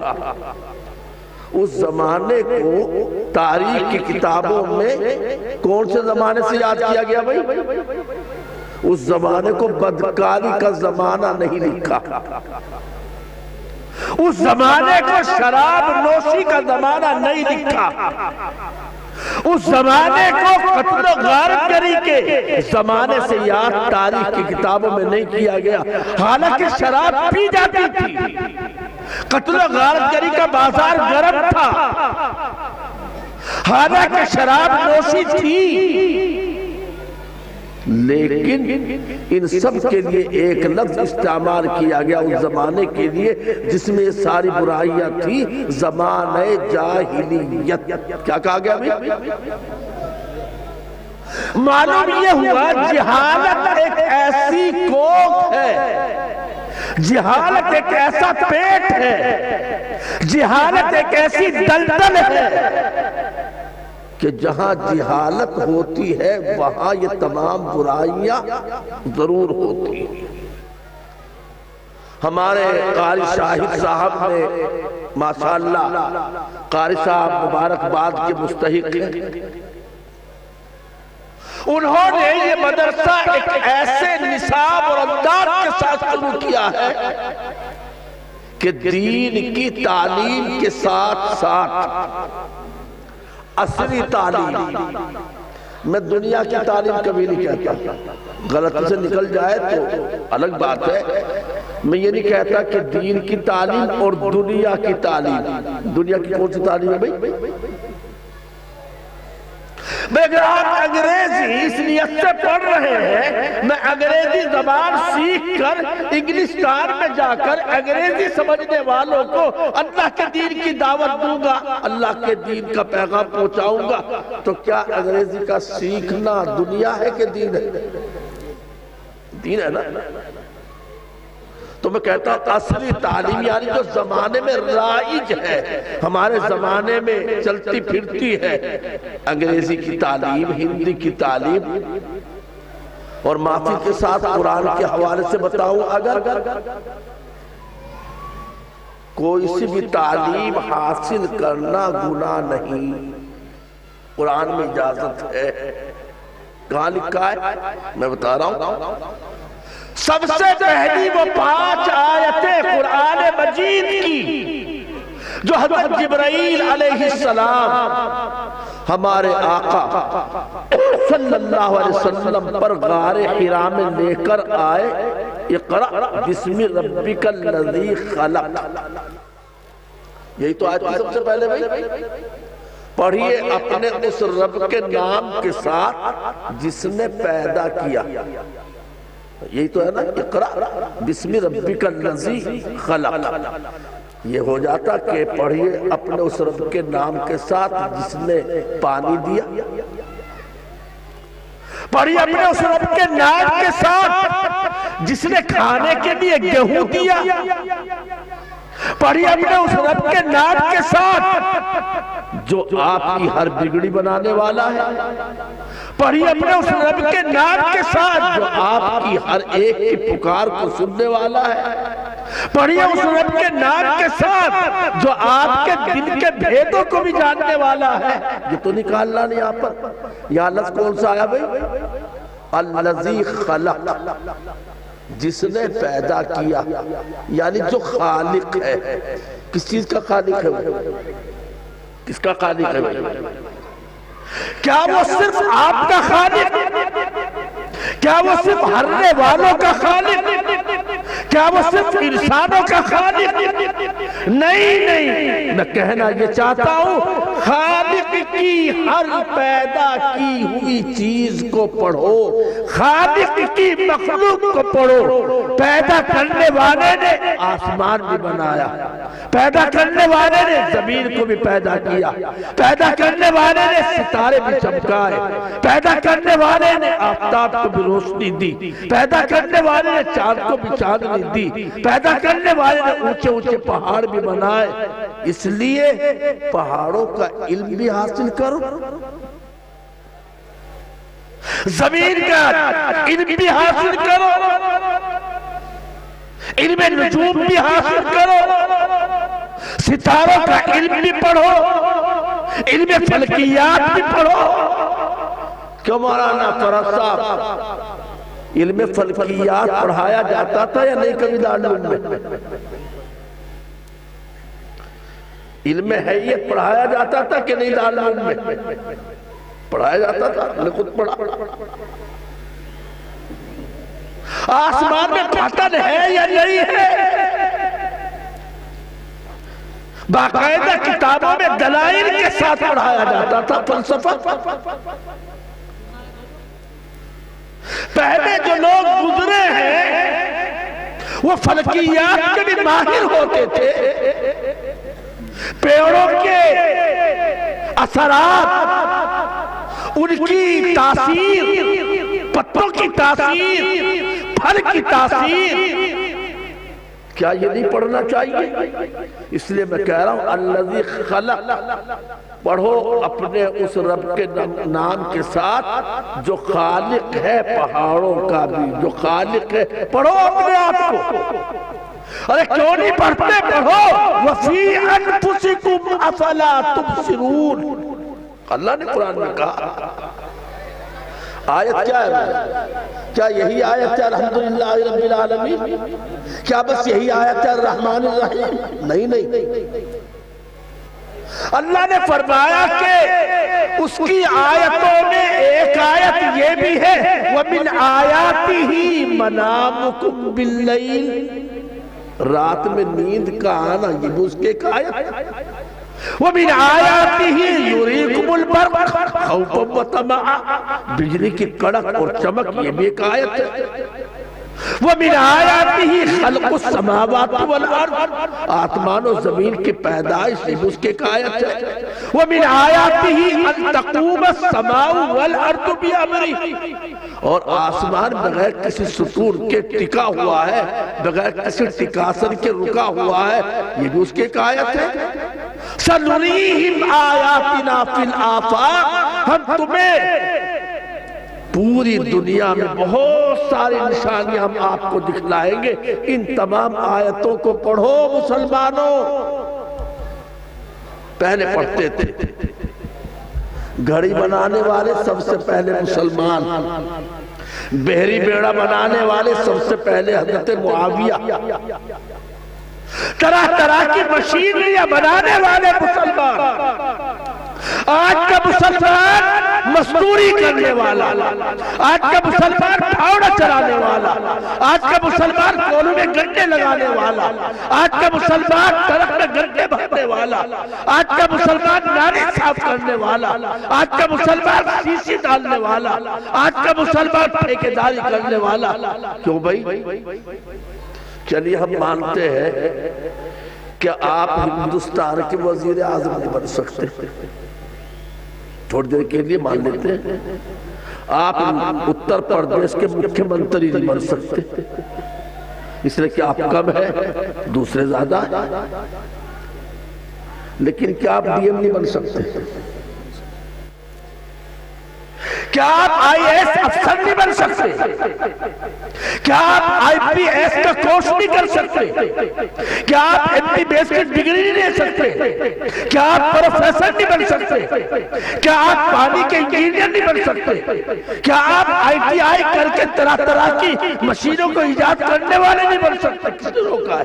اس زمانے کو تاریخ کی کتابوں میں کون سے زمانے سے یاد کیا گیا بھائی؟ اس زمانے کو بدکاری کا زمانہ نہیں لکھا، اس زمانے کو شراب نوشی کا زمانہ نہیں لکھا، اس زمانے کو قتل و غارت گری کے زمانے سے یاد تاریخ کی کتابوں میں نہیں کیا گیا، حالانکہ شراب پی جاتی تھی، قتل و غارت گری کا بازار گرم تھا، حالانکہ شراب نوشی تھی، لیکن ان سب کے لیے ایک لفظ استعمال کیا گیا اس زمانے کے لیے جس میں ساری برائیاں تھی، زمانہ جاہلیت۔ کیا کہا گیا بھی؟ معلوم یہ ہوا جہالت ایک ایسی کوکھ ہے، جہالت ایک ایسا پیٹ ہے، جہالت ایک ایسی دلدل ہے کہ جہاں جہالت ہوتی ہے وہاں یہ تمام برائیاں ضرور ہوتی ہیں۔ ہمارے قاری شاہد صاحب نے ماشاءاللہ، قاری صاحب مبارکباد کے مستحق ہیں، انہوں نے یہ مدرسہ ایک ایسے نصاب اور انداز کے ساتھ شروع کیا ہے کہ دین کی تعلیم کے ساتھ ساتھ عصری تعلیم، میں دنیا کی تعلیم کبھی نہیں کہتا، غلط سے نکل جائے تو الگ بات ہے، میں یہ نہیں کہتا کہ دین کی تعلیم اور دنیا کی تعلیم، دنیا کی کون سی تعلیم ہے بھائی؟ میں اگر آپ انگریزی اس نیت سے پڑھ رہے ہیں میں انگریزی زبان سیکھ کر انگلستان میں جا کر انگریزی سمجھنے والوں کو اللہ کے دین کی دعوت دوں گا، اللہ کے دین کا پیغام پہنچاؤں گا، تو کیا انگریزی کا سیکھنا دنیا ہے کہ دین ہے؟ دین ہے نا؟ تو میں کہتا ہوں اصلی تعلیم یعنی جو زمانے میں رائج ہے، ہمارے زمانے میں چلتی پھرتی ہے، انگریزی کی تعلیم، ہندی کی تعلیم، اور معافی کے ساتھ قرآن کے حوالے سے بتاؤں، اگر کوئی سی بھی تعلیم حاصل کرنا گناہ نہیں، قرآن میں اجازت ہے۔ کہاں لکھا ہے؟ میں بتا رہا ہوں، سب سے پہلی وہ 5 آیتیں قرآن مجید کی جو حضرت جبرائیل علیہ السلام ہمارے آقا صلی اللہ علیہ وسلم پر غار حرا میں لے کر آئے، اقرأ بسم ربک الذی خلق، یہی تو آیت سب سے پہلے بھائی، پڑھیے اپنے اس رب کے نام کے ساتھ جس نے پیدا کیا، یہی تو ہے نا، اقرأ بسم ربک الذی خلق، یہ ہو جاتا کہ پڑھیے اپنے اس رب کے نام کے ساتھ جس نے پانی دیا، پڑھیے اپنے اس رب کے نام کے ساتھ جس نے کھانے کے لیے گیہوں دیا، پڑھیے اپنے اس رب کے نام کے ساتھ جو آپ کی ہر بگڑی بنانے والا ہے، پڑھیے اپنے اس رب کے نام کے ساتھ جو آپ کی ہر ایک کی پکار کو سننے والا ہے، پڑھیے اس رب کے نام کے ساتھ جو آپ کے دل کے بھیدوں کو بھی جاننے والا ہے۔ یہ تو نکالنا نہیں یہاں پر، یہاں لفظ کون سا آیا بھئی؟ الذی خلق، جس نے پیدا کیا، یعنی جو خالق ہے۔ کس چیز کا خالق ہے وہ؟ کس کا خالق ہے وہ؟ کیا وہ صرف آپ کا خالق؟ کیا وہ صرف ہرنے والوں کا خالق؟ کیا وہ صرف انسانوں کا خالق؟ نہیں، میں کہنا یہ چاہتا ہوں خالق کی ہر پیدا کی ہوئی چیز کو پڑھو، خالق کی مخلوق کو پڑھو۔ پیدا کرنے والے نے آسمان بھی بنایا، پیدا کرنے والے نے زمین کو بھی پیدا کیا، پیدا کرنے والے نے ستارے بھی چمکائے، پیدا کرنے والے نے آفتاب کو بھی روشنی دی، پیدا کرنے والے نے چاند کو بھی چاندنی دی، پیدا کرنے والے نے اونچے اونچے پہاڑ بھی بنائے۔ اس لیے پہاڑوں کا علم بھی حاصل کرو، زمین کا علم بھی حاصل کرو، علم نجوم بھی حاصل کرو، ستاروں کا علم بھی پڑھو، علم فلکیات بھی پڑھو۔ کیوں مولانا فرح صاحب علم فلکیات پڑھایا جاتا تھا یا نہیں کبھی دارالعلوم میں؟ علم حیت پڑھایا جاتا تھا کہ نہیں دارالعلوم میں؟ پڑھایا جاتا تھا، میں نے خود پڑھا۔ آسمان میں پتن ہے یا نہیں ہے؟ باقاعدہ کتابوں میں دلائل کے ساتھ پڑھایا جاتا تھا فلسفہ۔ پہلے جو لوگ گزرے ہیں وہ فلکیات کے بھی ماہر ہوتے تھے، پیڑوں کے اثرات، ان کی تاثیر، پتوں کی تاثیر، پھل کی تاثیر، کیا یہ نہیں پڑھنا چاہیے؟ اس لیے میں کہہ رہا ہوں الذی خلق، پڑھو اپنے اس رب کے نام کے ساتھ جو خالق ہے پہاڑوں کا بھی، جو خالق ہے۔ پڑھو اپنے آپ کو، ارے کیوں نہیں پڑھتے؟ پڑھو وَفِي أَنفُسِكُمْ أَفَلَا تُبْصِرُونَ، اللہ نے قرآن میں کہا۔ آیت کیا ہے؟ کیا یہی آیت ہے الحمدللہ رب العالمین؟ کیا بس یہی آیت ہے الرحمن الرحیم؟ نہیں، اللہ نے فرمایا کہ اس کی آیتوں میں ایک آیت یہ بھی ہے وَمِنْ آیَاتِهِ مَنَامُكُمْ بِاللَّيْلِ، رات میں نیند کا آنا یہ بھی اس کے ایک آیت ہے۔ وَمِنْ آيَاتِهِ يُرِيكُمُ الْبَرْقَ خَوْفًا وَطَمَعًا، بجلی کی کڑک اور چمک یہ بھی ایک آیت ہے۔ وَمِنْ آيَاتِهِ خَلْقُ السَّمَاوَاتِ وَالْأَرْضِ، آسمان و زمین کی پیدائش یہ بھی اس کے ایک آیت ہے۔ وَمِنْ آيَاتِهِ أَن تَقُومَ السَّمَاءُ وَالْأَرْضُ بِأَمْرِهِ، اور آسمان بغیر کسی ستون کے ٹکا ہوا ہے، بغیر کسی ٹکاسن کے رکا ہوا ہے، یہ بھی اس کے ایک آیت ہے۔ سَنُرِيهِمْ آيَاتِنَا فِي الْآفَاقِ، ہم تمہیں پوری دنیا میں بہت ساری نشانیاں ہم آپ کو دکھلائیں گے۔ ان تمام آیتوں کو پڑھو مسلمانوں۔ پہلے پڑھتے تھے، گھڑی بنانے والے سب سے پہلے مسلمان، بحری بیڑا بنانے والے سب سے پہلے حضرت معاویہ، طرح طرح کی مشینریاں بنانے والے مسلمان۔ آج کا مسلمان مزدوری کرنے والا، آج کا مسلمان پھاوڑا چلانے والا، آج کا مسلمان کولوں میں گنڈے لگانے والا، آج کا مسلمان سڑک میں گنڈے بھرنے والا، آج کا مسلمان نالی صاف کرنے والا، آج کا مسلمان سیسی ڈالنے والا، آج کا مسلمان ٹھیکیداری کرنے والا۔ کیوں بھائی؟ چلیے ہم مانتے ہیں کہ آپ ہندوستان کے وزیر اعظم نہیں بن سکتے، تھوڑی دیر کے لیے مان لیتے ہیں۔ آپ اتر پردیش کے مکھیہ منتری نہیں بن سکتے، اس لیے کہ آپ کم ہے، دوسرے زیادہ ہے۔ لیکن کیا آپ ڈی ایم نہیں بن سکتے؟ کیا آپ آئی ایس افسر نہیں بن سکتے؟ کیا آپ آئی پی ایس کا کورس نہیں کر سکتے؟ کیا آپ ایم بی بی ایس کی ڈگری نہیں لے سکتے؟ کیا آپ پروفیسر نہیں بن سکتے؟ کیا آپ پانی کے انجینئر نہیں بن سکتے؟ کیا آپ آئی ٹی آئی کر کے طرح طرح کی مشینوں کو ایجاد کرنے والے نہیں بن سکتے؟ کس نے روکا ہے؟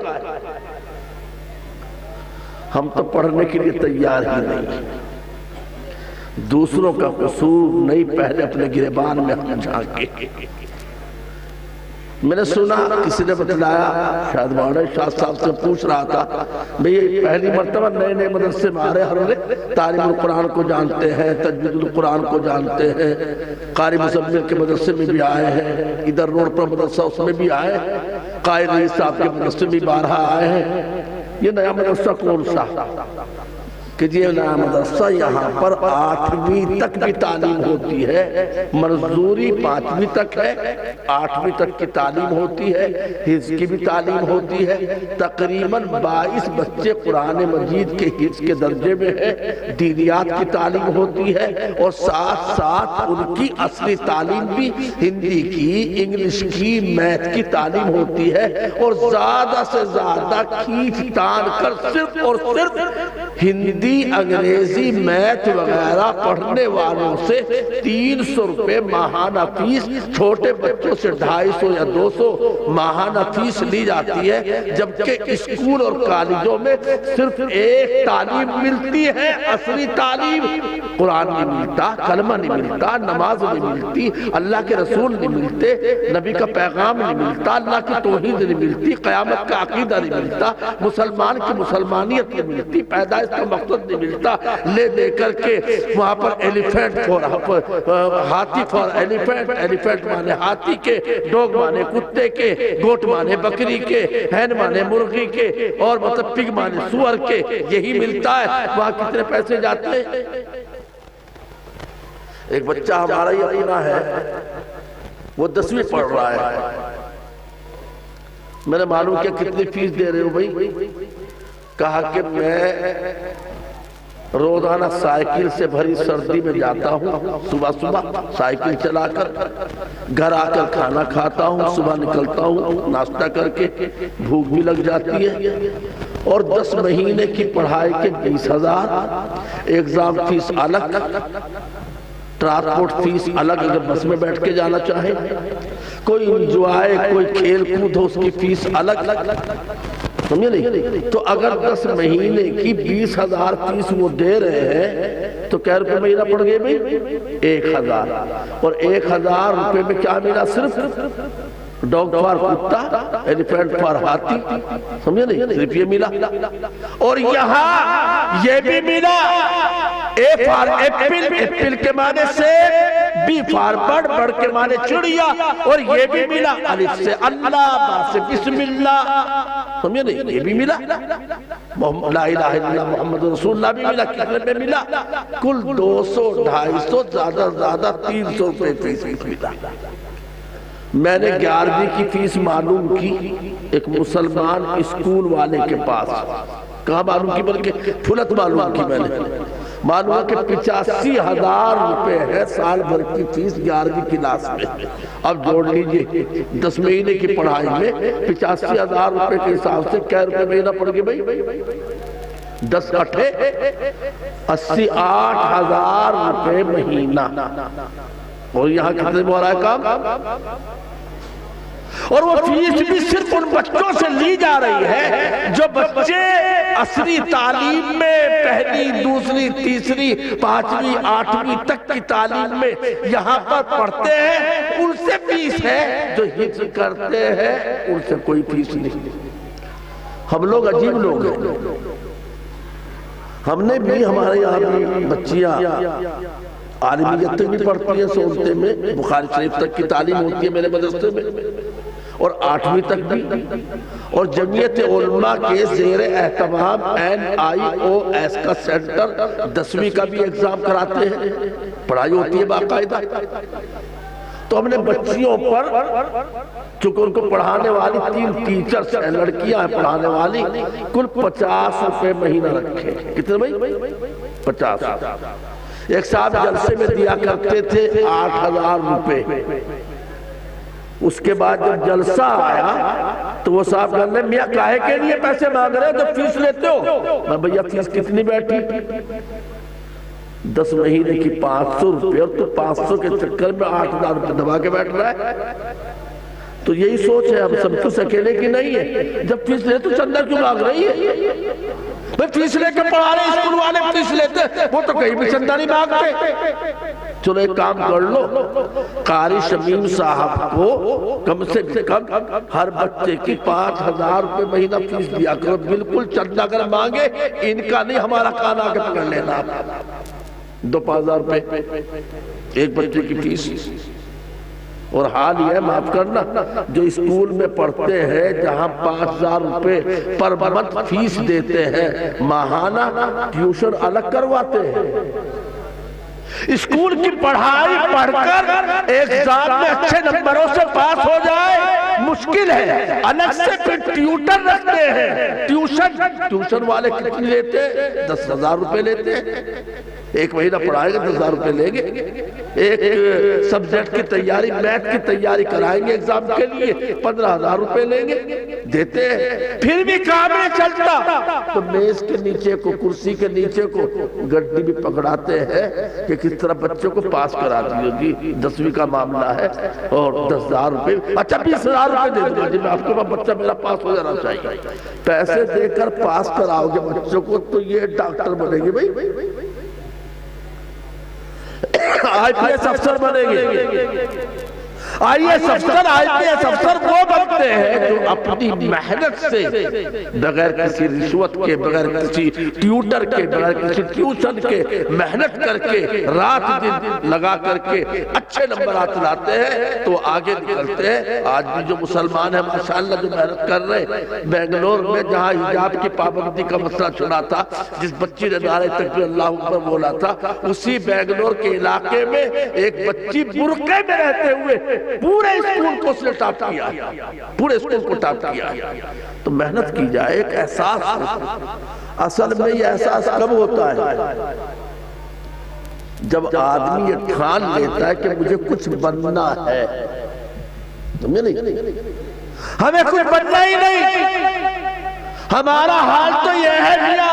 ہم تو پڑھنے کے لیے تیار ہی نہیں۔ دوسروں کا قصور نہیں، پہلے اپنے گریبان میں ہم جھانکے۔ میں نے سنا کسی نے بتلایا، شاید باڑے شاہ صاحب سے پوچھ رہا تھا، بھئی پہلی مرتبہ نئے نئے مدرسے میں آ رہے ہر تعلیم القرآن کو جانتے ہیں، تجوید القرآن کو جانتے ہیں، قاری مزمل کے مدرسے میں بھی آئے ہیں، ادھر روڈ پر مدرسہ اس میں بھی آئے ہیں، قائد رئیس صاحب کے مدرسے میں بارہا آئے ہیں۔ یہ نیا مدرسہ کون سا؟ کہ یہ نیا مدرسہ یہاں پر 8ویں تک بھی تعلیم ہوتی ہے، منظوری 5ویں تک ہے، 8ویں تک کی تعلیم ہوتی ہے، حفظ کی بھی تعلیم ہوتی ہے۔ تقریباً 22 بچے قرآن مجید کے حفظ کے درجے میں ہیں، دینیات کی تعلیم ہوتی ہے، اور ساتھ ساتھ ان کی اصلی تعلیم بھی ہندی کی، انگلش کی، میتھ کی تعلیم ہوتی ہے، اور زیادہ سے زیادہ کھینچ تان کر صرف اور صرف ہندی، انگریزی، میتھ وغیرہ پڑھنے والوں سے 300 روپے ماہانہ فیس، چھوٹے بچوں سے 250 یا 200 ماہانہ فیس لی جاتی ہے، جبکہ اسکول اور کالجوں میں صرف ایک تعلیم ملتی ہے، اصلی تعلیم۔ قرآن نہیں ملتا، کلمہ نہیں ملتا، نماز نہیں ملتی، اللہ کے رسول نہیں ملتے، نبی کا پیغام نہیں ملتا، اللہ کی توحید نہیں ملتی، قیامت کا عقیدہ نہیں ملتا، مسلمان کی مسلمانیت نہیں ملتی، پیدائش کا مقصد نہیں ملتا۔ لے دے کر کے وہاں پر ایلیفینٹ فور ہاتھی فور ایلیفینٹ، ایلیفینٹ مانے ہاتھی کے، ڈوگ مانے کتے کے، گوٹ مانے بکری کے، ہین مانے مرغی کے، اور مطلب پگ مانے سور کے، یہی ملتا ہے۔ وہاں کتنے پیسے جاتے ہیں؟ ایک بچہ ہمارا ہی اپنا ہے، وہ 10ویں پڑھ رہا ہے، میں نے معلوم کیا کتنی فیس دے رہے ہو بھائی؟ کہا کہ میں روزانہ سائیکل سے بھری سردی میں جاتا ہوں، صبح صبح سائیکل چلا کر گھر آ کر کھانا کھاتا ہوں، صبح نکلتا ہوں ناشتہ کر کے، بھوک بھی لگ جاتی ہے، اور 10 مہینے کی پڑھائی کے 20,000، ایگزام فیس الگ، ٹرانسپورٹ فیس الگ اگر بس میں بیٹھ کے جانا چاہے، کوئی انجوائے، کوئی کھیل کود ہو اس کی فیس الگ، سمجھے نہیں؟ تو اگر 10 مہینے کی 20,000 فیس وہ دے رہے ہیں تو کیا روپے مہینہ پڑ گئے بھئی؟ 1,000، اور 1,000 روپے میں کیا ملا؟ صرف ڈاگ فار کتا، ایلیفینٹ فار ہاتھی، سمجھے نہیں، صرف یہ ملا. اور یہاں یہ بھی ملا، اے فار ایپل، ایپل کے معنی سے، بی فار برڈ، برڈ کے معنی چڑیا، اور یہ بھی ملا الف سے اللہ، با سے بسم اللہ، سمجھے نہیں، یہ بھی ملا. لا الہ الا اللہ محمد رسول اللہ بھی ملا. کتنے میں ملا؟ کل 200 250 زیادہ زیادہ 300 روپے فیس ملا. میں نے 11ویں کی فیس معلوم کی ایک مسلمان اسکول والے کے پاس. کہاں معلوم کی؟ بلکہ پھلت معلوم کی میں نے. معلوم کہ 85,000 روپے ہے سال بھر کی فیس 11ویں کلاس میں. اب جوڑ لیجئے 10 مہینے کی پڑھائی میں 85,000 روپے کے حساب سے کیا روپے مہینہ پڑ گئے بھائی؟ 10 اٹھے 88,000 روپے مہینہ. اور یہاں کتنے میں ہو رہا ہے کام؟ اور وہ فیس بھی صرف ان بچوں سے لی جا رہی ہے جو بچے عصری تعلیم میں پہلی، دوسری، تیسری، 5ویں، 8ویں تک کی تعلیم میں یہاں پر پڑھتے ہیں. ان سے فیس ہے. جو حفظ کرتے ہیں ان سے کوئی فیس نہیں. ہم لوگ عجیب لوگ ہیں. ہم نے بھی، ہمارے یہاں بھی بچیاں عالمیت تک بھی پڑھتی ہیں، سونتے میں بخاری شریف تک کی تعلیم ہوتی ہے میرے مدرسے میں، اور 8ویں تک بھی. اور جمعیت علماء کے زیر اہتمام NIOS کا سینٹر 10ویں کا بھی ایگزام کراتے ہیں، پڑھائی ہوتی ہے باقاعدہ. تو ہم نے بچیوں پر، چونکہ ان کو پڑھانے والی 3 ٹیچرز ہیں، لڑکیاں ہیں پڑھانے والی، کل 50 روپے مہینہ رکھے. کتنے بھائی؟ 50. ایک صاحب جلسے میں دیا کرتے تھے 8,000 روپے. اس کے بعد جب جلسہ آیا تو وہ صاحب کہنے میاں کاہے کے لیے پیسے مانگ رہے ہو جب فیس لیتے ہو؟ میں بھیا فیس کتنی بیٹھی؟ 10 مہینے کی 500 روپے، اور تو 500 کے چکر میں 8,000 روپے دبا کے بیٹھ رہا ہے. تو یہی سوچ ہے. اب سب کچھ اکیلے کی نہیں ہے. جب فیس لے تو چندہ کیوں مانگ رہی ہے؟ بھئی فیس لے کے پڑھا رہے اسکول والے فیس لیتے، وہ تو کہیں بھی چندہ نہیں مانگتے. چلو ایک کام کر لو، قاری شمیم صاحب کو کم سے کم ہر بچے کی 5,000 روپے مہینہ فیس دیا کرو. بالکل چندہ اگر مانگے ان کا نہیں، ہمارا کان آگے پکڑ لینا. 2,000 روپے ایک بچے کی فیس. اور حال یہ معاف کرنا، جو اسکول میں پڑھتے ہیں جہاں 5,000 روپے پر منتھ فیس دیتے ہیں، ماہانہ ٹیوشن الگ کرواتے ہیں. اسکول کی پڑھائی پڑھ کر ایگزام میں اچھے نمبروں سے پاس ہو جائے مشکل ہے. الگ سے پھر ٹیوٹر رکھتے ہیں. ٹیوشن والے کتنی لیتے ہیں؟ 10,000 روپے لیتے ہیں. ایک مہینہ پڑھائیں گے 10,000 روپے لیں گے. ایک سبجیکٹ کی تیاری، میتھ کی تیاری کرائیں گے ایگزام کے لیے 15,000 روپے لیں گے. دیتے ہیں. پھر بھی کام نہیں چلتا تو میز کے نیچے کو، کرسی کے نیچے کو گڈی بھی پکڑاتے ہیں کہ کس طرح بچوں کو پاس کرا دیجیے. 10ویں کا معاملہ ہے اور 10,000 روپے، اچھا 20,000 روپے دے دوں میں آپ کے پاس، بچہ میرا پاس ہو جانا چاہیے. پیسے دے کر پاس کراؤ گے بچوں کو تو یہ ڈاکٹر بنے گے بھائی، IPS افسر بنے گے. IAS افسر وہ بنتے ہیں جو اپنی محنت سے بغیر کسی رشوت کے، بغیر کسی ٹیوٹر کے، بغیر کسی ٹیوشن کے محنت کر کے رات دن لگا کر کے اچھے نمبرات لاتے ہیں تو آگے نکلتے ہیں. آج بھی جو مسلمان ہیں ماشاءاللہ جو محنت کر رہے ہیں، بنگلور میں جہاں حجاب کی پابندی کا مسئلہ چھڑا تھا، جس بچی نے نعرہ تکبیر اللہ اکبر بولا تھا، اسی بنگلور کے علاقے میں ایک بچی برقعے میں رہتے ہوئے پورے اسکول کو اس نے ٹاپ کیا، پورے اسکول کو ٹاپ کیا. تو محنت کی جائے. ایک احساس، اصل میں یہ احساس کب ہوتا ہے؟ جب آدمی یہ ٹھان لیتا ہے کہ مجھے کچھ بننا ہے. تمہیں نہیں، ہمیں کچھ بننا ہی نہیں. ہمارا حال تو یہ ہے بھیا،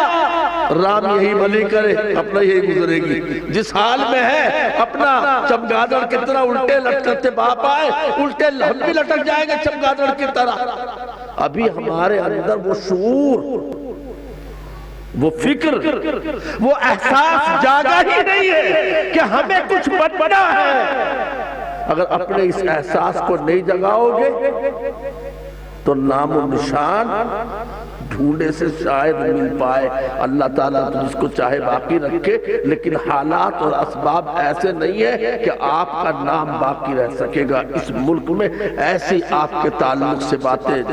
رام یہی بھلی کرے اپنا یہی گزرے گی. جس حال میں ہے اپنا چمگادڑ کی طرح الٹے لٹکتے باپ آئے، الٹے ہم بھی لٹک جائیں گے چمگادڑ کی طرح. ابھی ہمارے اندر وہ شعور، وہ فکر، وہ احساس جاگا ہی نہیں ہے کہ ہمیں کچھ بننا ہے. اگر اپنے اس احساس کو نہیں جگاؤ گے تو نام و نشان ڈھونڈے سے شاید مل پائے. اللہ تعالیٰ تو جس کو چاہے باقی رکھے، لیکن حالات اور اسباب ایسے نہیں ہے کہ آپ کا نام باقی رہ سکے گا. اس ملک میں ایسی آپ کے تعلق سے باتیں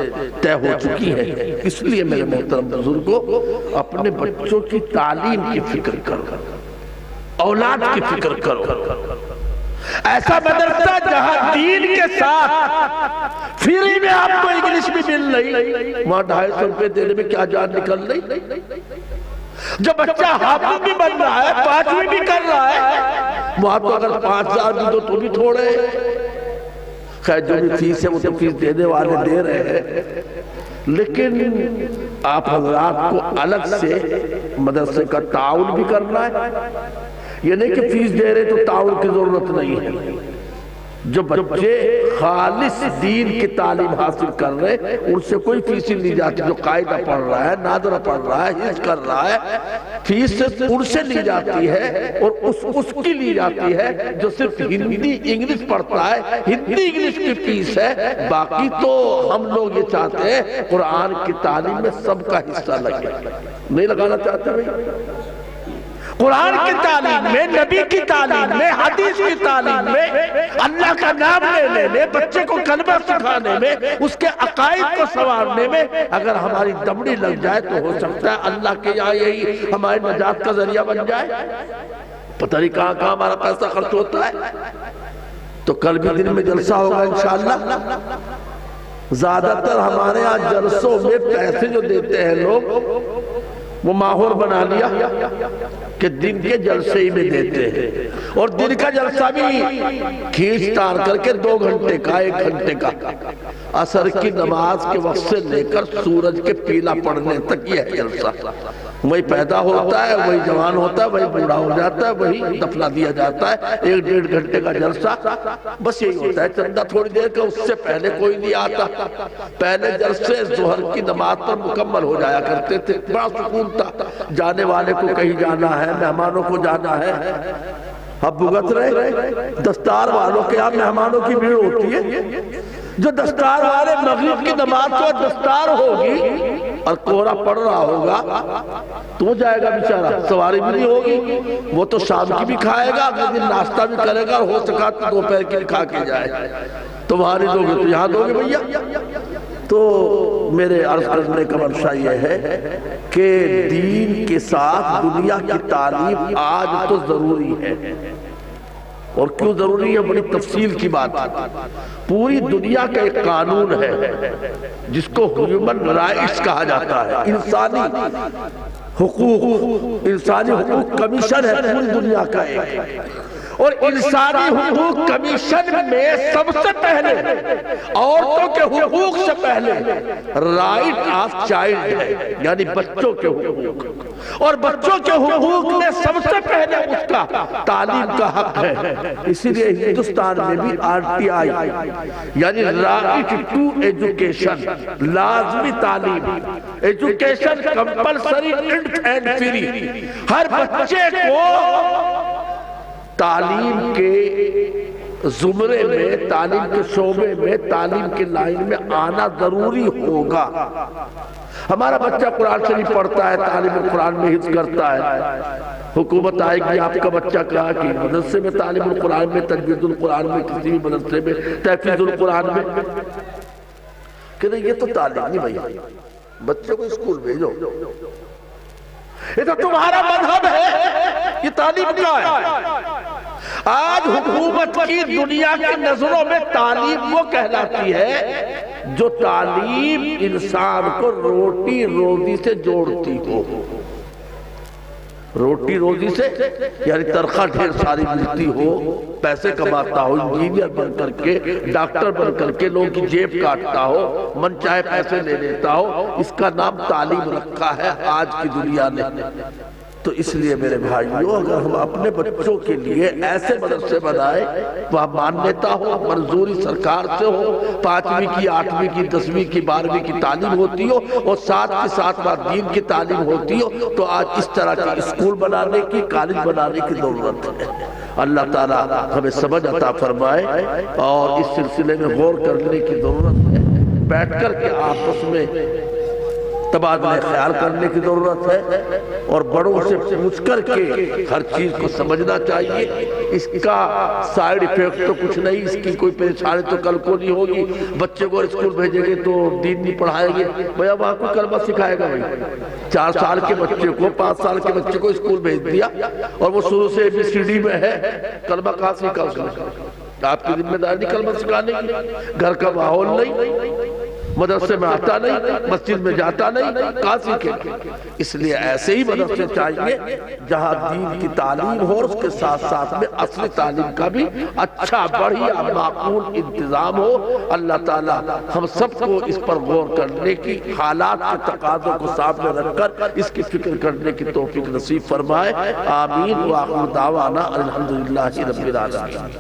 طے ہو چکی ہیں. اس لیے میرے محترم بزرگوں، اپنے بچوں کی تعلیم کی فکر کرو، اولاد کی فکر کرو. ایسا مدرسہ جہاں دین کے ساتھ فری میں آپ کو انگلش بھی مل رہی، وہاں 250 روپے دینے میں کیا جان نکل رہی. جو بچہ حافظ بھی بن رہا ہے، 5ویں بھی کر رہا ہے، وہاں تو اگر 5000 بھی دو تو بھی تھوڑے. خیر جو بھی فیس ہے وہ تو فیس دینے والے دے رہے ہیں، لیکن آپ حضرات کو الگ سے مدرسے کا تعاون بھی کرنا ہے. یہ نہیں کہ فیس دے رہے تو تعاون کی ضرورت نہیں ہے. جو بچے خالص دین کی تعلیم حاصل کر رہے ان سے کوئی فیس ہی نہیں جاتی. جو قاعدہ پڑھ رہا ہے، نادرہ پڑھ رہا ہے، حفظ کر رہا ہے، فیس ان سے لی جاتی ہے. اور اس کی لی جاتی ہے جو صرف ہندی انگلش پڑھتا ہے، ہندی انگلش کی فیس ہے. باقی تو ہم لوگ یہ چاہتے ہیں قرآن کی تعلیم میں سب کا حصہ لگے. نہیں لگانا چاہتے بھائی؟ قرآن کی تعلیم میں، نبی کی تعلیم میں، حدیث کی تعلیم میں، اللہ کا نام لینے میں، بچے کو کلمہ سکھانے میں، اس کے عقائد کو سنوارنے میں اگر ہماری دمڑی لگ جائے تو ہو سکتا ہے اللہ کے یہاں یہی ہمارے نجات کا ذریعہ بن جائے. پتہ نہیں کہاں کہاں ہمارا پیسہ خرچ ہوتا ہے. تو کل بھی دن میں جلسہ ہوگا انشاءاللہ. زیادہ تر ہمارے یہاں جلسوں میں پیسے جو دیتے ہیں لوگ، وہ ماحول بنا لیا کہ دن کے جلسے ہی میں دیتے ہیں. اور دن کا جلسہ بھی کھینچ تار کر کے 2 گھنٹے کا، 1 گھنٹے کا، عصر کی نماز کے وقت سے لے کر سورج کے پیلا پڑنے تک یہ ہے جلسہ. وہی پیدا ہوتا ہے، وہی جوان ہوتا ہے، وہی بوڑھا ہو جاتا ہے، وہی دفنا دیا جاتا ہے. 1-1.5 گھنٹے کا جلسہ بس یہی ہوتا ہے. چندہ تھوڑی دیر کا، اس سے پہلے کوئی نہیں آتا. پہلے جلسے ظہر کی نماز پر مکمل ہو جایا کرتے تھے. بڑا سکون تھا. جانے والے کو کہیں جانا ہے، مہمانوں کو جانا ہے. اب بھگت رہے دستار والوں کے یہاں مہمانوں کی بھیڑ ہوتی ہے. جو دستار والے مغرب کی نماز کو دستار ہوگی اور کوہرا پڑ رہا ہوگا تو وہ جائے گا بیچارہ. سواری بھی نہیں ہوگی، وہ تو شام کی بھی کھائے گا، اگلے دن ناشتہ بھی کرے گا، اور ہو سکا تو دوپہر کی کھا کے جائے. تو وہاں نہیں دو گے تو یہاں دو گے بھیا. تو میرے عرض کرنے کا منشا یہ ہے کہ دین کے ساتھ دنیا کی تعلیم آج تو ضروری ہے. اور کیوں ضروری ہے؟ بڑی تفصیل کی بات ہے. پوری دنیا کا ایک قانون ہے جس کو ہیومن رائٹس کہا جاتا ہے. انسانی حقوق کمیشن ہے پوری دنیا کا ایک. اور انسانی حقوق کمیشن میں سب سے پہلے عورتوں کے حقوق سے پہلے رائٹ آف چائلڈ ہے، یعنی بچوں کے حقوق. اور بچوں کے حقوق میں سب سے پہلے اس کا تعلیم کا حق ہے. اسی لیے ہندوستان میں بھی RTI یعنی رائٹ ٹو ایجوکیشن، لازمی تعلیم، ایجوکیشن کمپلسری اینڈ فری. ہر بچے کو تعلیم کے زمرے میں، تعلیم کے شعبے میں، تعلیم کے لائن میں آنا ضروری ہوگا. ہمارا بچہ قرآن شریف پڑھتا ہے، تعلیم القرآن میں حفظ کرتا ہے. حکومت آئے گی آپ کا بچہ کہا کہ مدرسے میں تعلیم القرآن میں، تجوید القرآن میں، کسی بھی مدرسے میں تحفیظ القرآن میں. کہ نہیں یہ تو تعلیم نہیں بھائی، بچے کو اسکول بھیجو. یہ تو تمہارا مذہب ہے، یہ تعلیم کیا ہے؟ آج حکومت کی دنیا کی نظروں میں تعلیم وہ کہلاتی ہے جو تعلیم انسان کو روٹی روزی سے جوڑتی ہو. روٹی روزی سے یعنی تنخواہ ڈھیر ساری ملتی ہو، پیسے کماتا ہو، انجینئر بن کر کے، ڈاکٹر بن کر کے لوگوں کی جیب کاٹتا ہو، من چاہے پیسے لے لیتا ہو. اس کا نام تعلیم رکھا ہے آج کی دنیا نے. تو اس لیے میرے بھائیوں اگر ہم اپنے بچوں کے لیے ایسے مدرسے بنائیں وہاں مانیتا ہو، منظوری سرکار سے ہو، 5ویں کی 8ویں کی 10ویں کی 12ویں کی تعلیم ہوتی ہو اور ساتھ کے ساتھ وہاں دین کی تعلیم ہوتی ہو، تو آج اس طرح کے اسکول بنانے کی، کالج بنانے کی ضرورت ہے۔ اللہ تعالیٰ ہمیں سمجھ عطا فرمائے اور اس سلسلے میں غور کرنے کی ضرورت ہے، بیٹھ کر کے آپس میں تبادلہ خیال کرنے کی ضرورت ہے اور بڑوں سے پوچھ کر کے ہر چیز کو سمجھنا چاہیے۔ اس کا سائیڈ ایفیکٹ تو کچھ نہیں، اس کی کوئی پریشانی تو کل کو نہیں ہوگی۔ بچے کو اسکول بھیجیں گے تو دین نہیں پڑھائیں گے، بھیا وہاں کوئی کلمہ سکھائے گا بھائی؟ 4 سال کے بچے کو، 5 سال کے بچے کو اسکول بھیج دیا اور وہ شروع سے ABCD میں ہے، کلمہ کہاں سیکھا اس نے؟ آپ کی ذمہ داری نہیں کلمہ سکھانے کی، گھر کا ماحول نہیں، مدرسے میں آتا نہیں، مسجد میں جاتا نہیں، کہاں سیکھے؟ اس لیے ایسے ہی مدرسے چاہیے جہاں دین کی تعلیم ہو اور اس کے ساتھ ساتھ میں اصل تعلیم کا بھی اچھا بڑھیا معقول انتظام ہو۔ اللہ تعالی ہم سب کو اس پر غور کرنے کی، حالات کے تقاضوں کو سامنے رکھ کر اس کی فکر کرنے کی توفیق نصیب فرمائے۔ آمین۔ وآخر دعوانا الحمدللہ رب العالمین۔